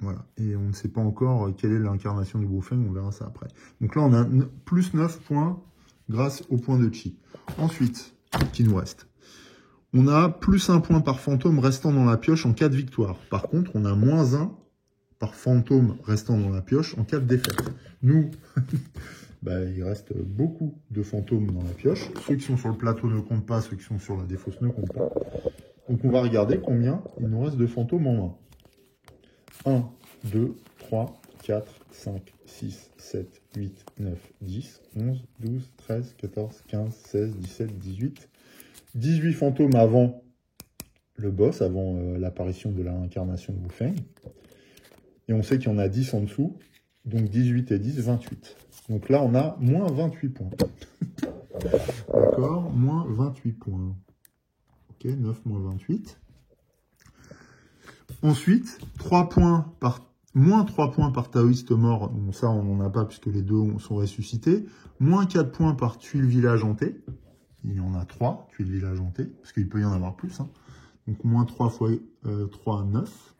Voilà. Et on ne sait pas encore quelle est l'incarnation du Wufeng, on verra ça après. Donc là, on a plus 9 points grâce au point de chi. Ensuite, qui nous reste? On a plus 1 point par fantôme restant dans la pioche en cas de victoire. Par contre, on a moins 1 par fantôme restant dans la pioche en cas de défaite. Nous, il reste beaucoup de fantômes dans la pioche. Ceux qui sont sur le plateau ne comptent pas, ceux qui sont sur la défausse ne comptent pas. Donc on va regarder combien il nous reste de fantômes en main. 1, 2, 3, 4, 5, 6, 7, 8, 9, 10, 11, 12, 13, 14, 15, 16, 17, 18. 18 fantômes avant le boss, avant l'apparition de l'incarnation de Wufeng. Et on sait qu'il y en a 10 en dessous. Donc 18 et 10, 28. Donc là, on a moins 28 points. D'accord, moins 28 points. Ok, 9 moins 28. Ensuite, 3 points moins 3 points par taoïste mort. Bon, ça, on n'en a pas puisque les deux sont ressuscités. Moins 4 points par tuile village hanté. Il y en a 3, tuile village hanté, parce qu'il peut y en avoir plus. Hein. Donc moins 3 fois 3, 9.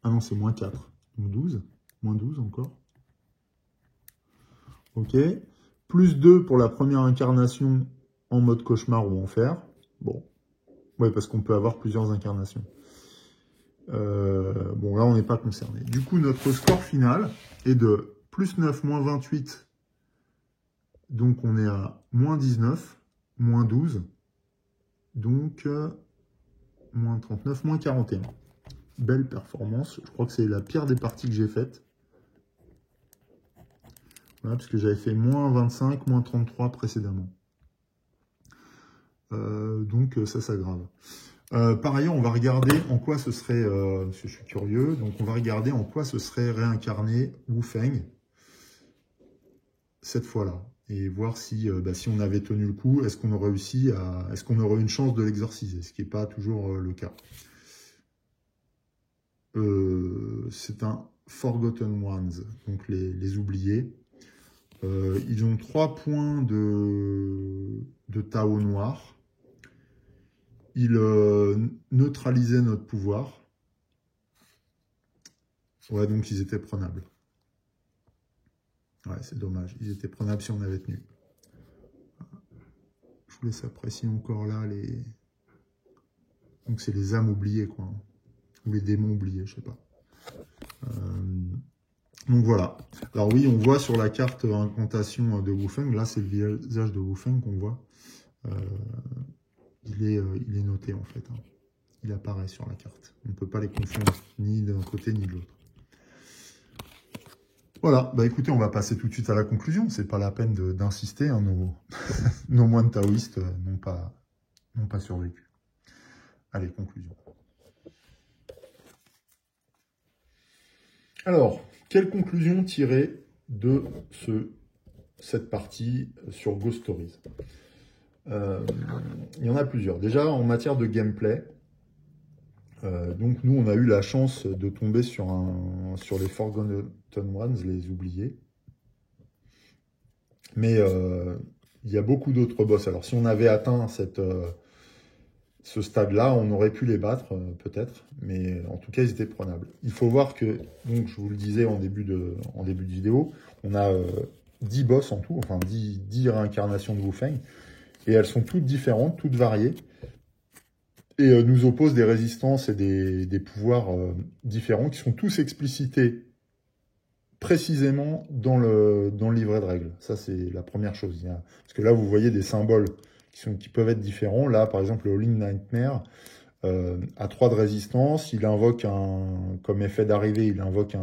Ah non, c'est moins 4. Donc 12. Moins 12 encore. Ok. Plus 2 pour la première incarnation en mode cauchemar ou enfer. Bon. Ouais, parce qu'on peut avoir plusieurs incarnations. Bon, là, on n'est pas concerné. Du coup, notre score final est de plus 9, moins 28. Donc, on est à moins 19, moins 12. Donc, moins 39, moins 41. Belle performance. Je crois que c'est la pire des parties que j'ai faites. Voilà, parce que j'avais fait moins 25, moins 33 précédemment. Donc, ça s'aggrave. Par ailleurs, on va regarder en quoi ce serait, parce que je suis curieux, donc on va regarder en quoi ce serait réincarné Wufeng cette fois-là. Et voir si, si on avait tenu le coup, est-ce qu'on aurait réussi à, est-ce qu'on aurait une chance de l'exorciser, ce qui n'est pas toujours le cas. C'est un Forgotten Ones, donc les oubliés. Ils ont 3 points de Tao noir. Ils neutralisaient notre pouvoir. Ouais, donc ils étaient prenables. Ouais, c'est dommage. Ils étaient prenables si on avait tenu. Je vous laisse apprécier encore là les... Donc c'est les âmes oubliées, quoi. Ou les démons oubliés, je sais pas. Donc voilà. Alors oui, on voit sur la carte incantation de Wufeng, là c'est le visage de Wufeng qu'on voit. Il est noté en fait. Hein. Il apparaît sur la carte. On ne peut pas les confondre ni d'un côté ni de l'autre. Voilà, bah écoutez, on va passer tout de suite à la conclusion. C'est pas la peine d'insister. Hein, nos moines taoïstes n'ont pas survécu. Allez, conclusion. Alors, quelle conclusion tirer de cette partie sur Ghost Stories? Il y en a plusieurs. Déjà, en matière de gameplay, Donc nous, on a eu la chance de tomber sur les Forgotten Ones, les oubliés. Mais il y a beaucoup d'autres boss. Alors si on avait atteint ce stade-là, on aurait pu les battre, peut-être. Mais en tout cas, ils étaient prenables. Il faut voir que, donc je vous le disais en début de vidéo, on a 10 boss en tout, enfin 10 réincarnations de Wu Feng. Et elles sont toutes différentes, toutes variées. Et nous opposent des résistances et des pouvoirs différents qui sont tous explicités précisément dans le livret de règles. Ça, c'est la première chose. Parce que là, vous voyez des symboles qui peuvent être différents. Là, par exemple, le Holy Nightmare a 3 de résistance. Il invoque comme effet d'arrivée, il invoque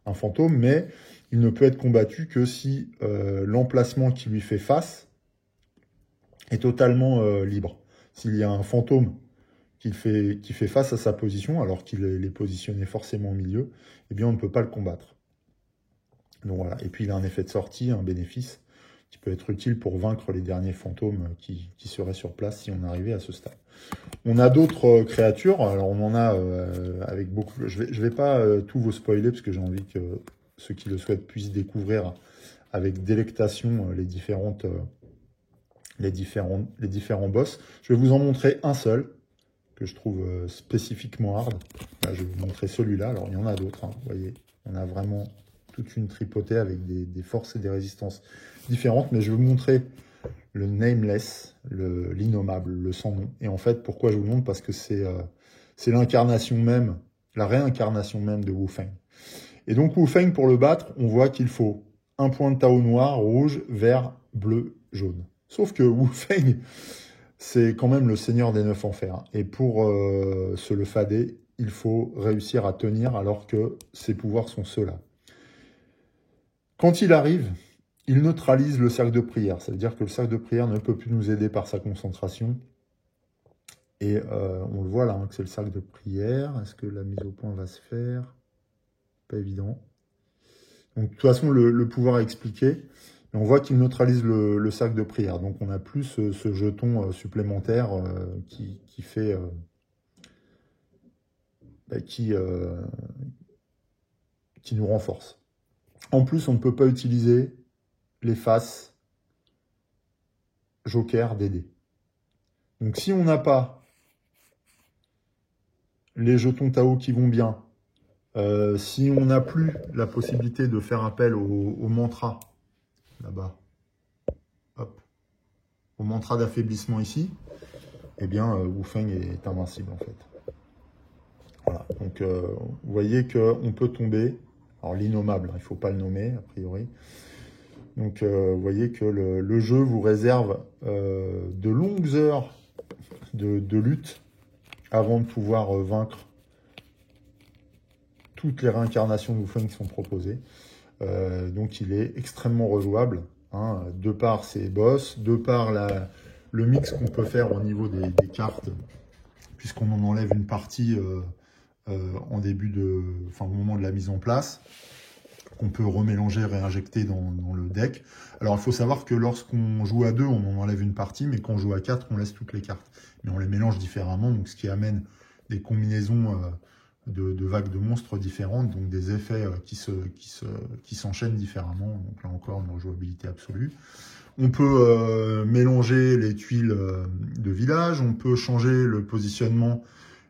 un fantôme, mais il ne peut être combattu que si l'emplacement qui lui fait face est totalement libre. S'il y a un fantôme qui fait face à sa position, alors qu'il est positionné forcément au milieu, eh bien on ne peut pas le combattre. Donc voilà. Et puis il a un effet de sortie, un bénéfice, qui peut être utile pour vaincre les derniers fantômes qui seraient sur place si on arrivait à ce stade. On a d'autres créatures, alors on en a avec beaucoup... Je vais pas tout vous spoiler, parce que j'ai envie que ceux qui le souhaitent puissent découvrir avec délectation les différents boss. Je vais vous en montrer un seul, que je trouve spécifiquement hard. Là, je vais vous montrer celui-là. Alors, il y en a d'autres, hein. Vous voyez, on a vraiment toute une tripotée avec des forces et des résistances différentes. Mais je vais vous montrer le Nameless, l'innommable, le sans nom. Et en fait, pourquoi je vous le montre? Parce que c'est l'incarnation même, la réincarnation même de Wu Feng. Et donc, Wu Feng, pour le battre, on voit qu'il faut un point de Tao noir, rouge, vert, bleu, jaune. Sauf que Wu Feng, c'est quand même le seigneur des 9 enfers. Et pour se le fader, il faut réussir à tenir alors que ses pouvoirs sont ceux-là. Quand il arrive, il neutralise le cercle de prière. Ça veut dire que le cercle de prière ne peut plus nous aider par sa concentration. Et on le voit là, hein, que c'est le cercle de prière. Est-ce que la mise au point va se faire? Pas évident. Donc de toute façon, le pouvoir est expliqué. Et on voit qu'il neutralise le cercle de prière. Donc on n'a plus ce jeton supplémentaire qui nous renforce. En plus, on ne peut pas utiliser les faces joker d'aider. Donc si on n'a pas les jetons Tao qui vont bien, si on n'a plus la possibilité de faire appel au mantra, là-bas, hop, au mantra d'affaiblissement ici, eh bien, Wu Feng est invincible, en fait. Voilà, donc vous voyez qu'on peut tomber, alors l'innommable, il ne faut pas le nommer, a priori. Donc vous voyez que le jeu vous réserve de longues heures de lutte avant de pouvoir vaincre toutes les réincarnations de Wu Feng qui sont proposées. Donc il est extrêmement rejouable, hein, de par ses boss, de par le mix qu'on peut faire au niveau des cartes, puisqu'on en enlève une partie au moment de la mise en place, qu'on peut remélanger, réinjecter dans le deck. Alors il faut savoir que lorsqu'on joue à 2, on en enlève une partie, mais quand on joue à 4, on laisse toutes les cartes. Mais on les mélange différemment, donc ce qui amène des combinaisons de vagues de monstres différentes, donc des effets qui s'enchaînent différemment. Donc là encore, une rejouabilité absolue. On peut mélanger les tuiles de village, on peut changer le positionnement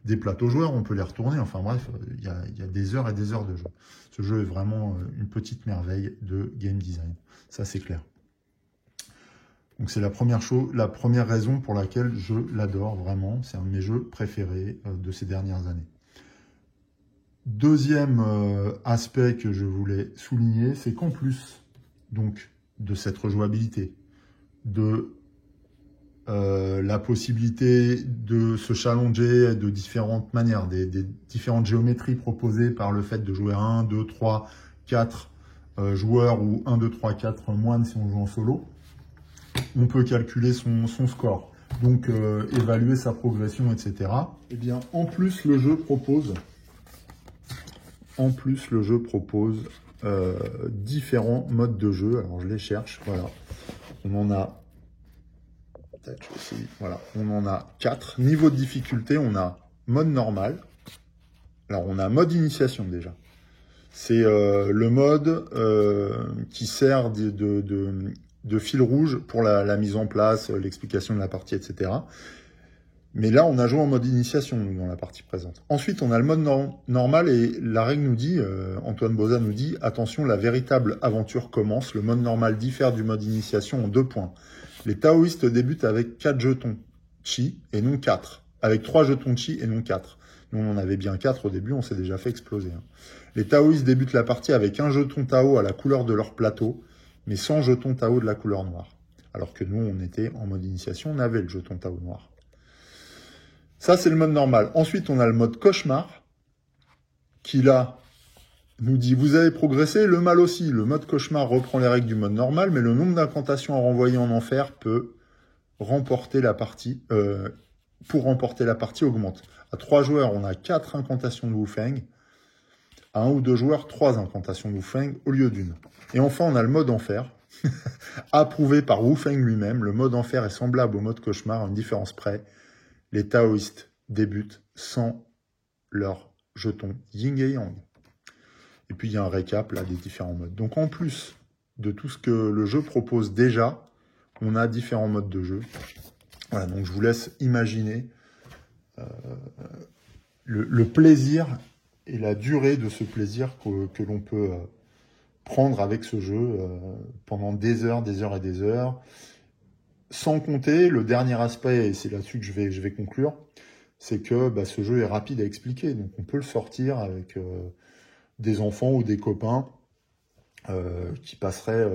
des plateaux joueurs, on peut les retourner. Enfin bref, il y a des heures et des heures de jeu. Ce jeu est vraiment une petite merveille de game design. Ça, c'est clair. Donc c'est la première raison pour laquelle je l'adore vraiment. C'est un de mes jeux préférés de ces dernières années. Deuxième aspect que je voulais souligner, c'est qu'en plus donc de cette rejouabilité, de la possibilité de se challenger de différentes manières, des différentes géométries proposées par le fait de jouer 1, 2, 3, 4 joueurs ou 1, 2, 3, 4 moines si on joue en solo, on peut calculer son score, donc évaluer sa progression, etc. Et bien en plus le jeu propose différents modes de jeu. Alors je les cherche, voilà. On en a, voilà, on en a 4. Niveau de difficulté, on a mode normal, Alors, on a mode initiation déjà. C'est le mode qui sert de fil rouge pour la mise en place, l'explication de la partie, etc. Mais là, on a joué en mode initiation dans la partie présente. Ensuite, on a le mode normal et la règle nous dit, Antoine Boza nous dit, attention, la véritable aventure commence. Le mode normal diffère du mode initiation en 2 points. Les taoïstes débutent avec 4 jetons chi et non 4. Avec 3 jetons chi et non 4. Nous, on en avait bien 4 au début, on s'est déjà fait exploser. Les taoïstes débutent la partie avec un jeton Tao à la couleur de leur plateau, mais sans jeton Tao de la couleur noire. Alors que nous, on était en mode initiation, on avait le jeton Tao noir. Ça, c'est le mode normal. Ensuite, on a le mode cauchemar, qui là, nous dit, vous avez progressé, le mal aussi. Le mode cauchemar reprend les règles du mode normal, mais le nombre d'incantations à renvoyer en enfer peut remporter la partie, pour remporter la partie augmente. À 3 joueurs, on a 4 incantations de Wu Feng. À 1 ou 2 joueurs, 3 incantations de Wu Feng au lieu d'une. Et enfin, on a le mode enfer, approuvé par Wu Feng lui-même. Le mode enfer est semblable au mode cauchemar, à une différence près. Les taoïstes débutent sans leur jeton yin et yang. Et puis, il y a un récap là des différents modes. Donc, en plus de tout ce que le jeu propose déjà, on a différents modes de jeu. Voilà, donc je vous laisse imaginer le plaisir et la durée de ce plaisir que l'on peut prendre avec ce jeu pendant des heures et des heures. Sans compter, le dernier aspect, et c'est là-dessus que je vais conclure, c'est que ce jeu est rapide à expliquer. Donc on peut le sortir avec des enfants ou des copains qui passeraient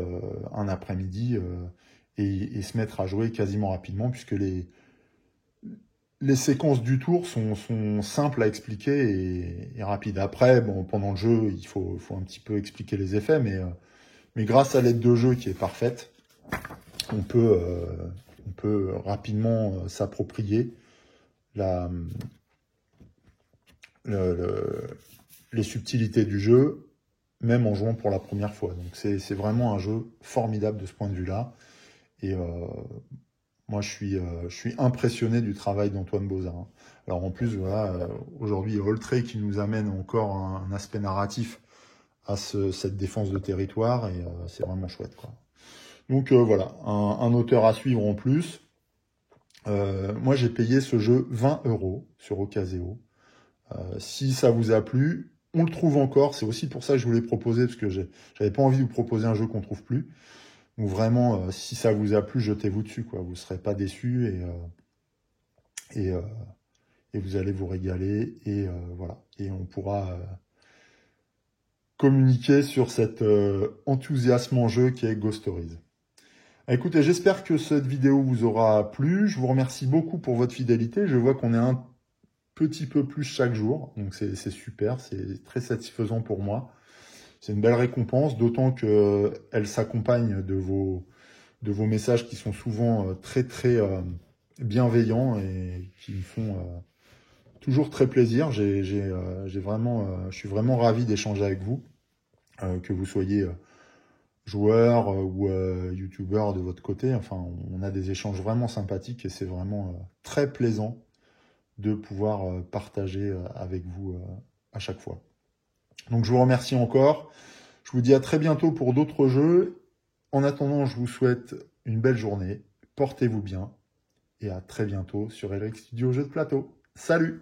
un après-midi et se mettre à jouer quasiment rapidement, puisque les séquences du tour sont simples à expliquer et rapides. Après, bon, pendant le jeu, il faut un petit peu expliquer les effets, mais grâce à l'aide de jeu qui est parfaite, on peut rapidement s'approprier les subtilités du jeu, même en jouant pour la première fois. Donc c'est vraiment un jeu formidable de ce point de vue-là. Et moi, je suis impressionné du travail d'Antoine Boza. Alors en plus, voilà, aujourd'hui, il y a Oltré qui nous amène encore un aspect narratif à cette défense de territoire, et c'est vraiment chouette, quoi. Donc voilà, un auteur à suivre en plus. Moi, j'ai payé ce jeu 20 € sur Ocaseo. Si ça vous a plu, on le trouve encore. C'est aussi pour ça que je voulais proposer, parce que j'avais pas envie de vous proposer un jeu qu'on trouve plus. Donc vraiment, si ça vous a plu, jetez-vous dessus, quoi. Vous ne serez pas déçus et vous allez vous régaler. Et voilà. Et on pourra communiquer sur cet enthousiasmant jeu qui est Ghost Stories. Écoutez, j'espère que cette vidéo vous aura plu. Je vous remercie beaucoup pour votre fidélité. Je vois qu'on est un petit peu plus chaque jour. Donc c'est super, c'est très satisfaisant pour moi. C'est une belle récompense, d'autant qu'elle s'accompagne de vos messages qui sont souvent très bienveillants et qui me font toujours très plaisir. Je suis vraiment ravi d'échanger avec vous, que vous soyez joueur ou youtubeur de votre côté. Enfin, on a des échanges vraiment sympathiques et c'est vraiment très plaisant de pouvoir partager avec vous à chaque fois. Donc je vous remercie encore. Je vous dis à très bientôt pour d'autres jeux. En attendant, je vous souhaite une belle journée. Portez-vous bien et à très bientôt sur Elric Studio Jeux de Plateau. Salut!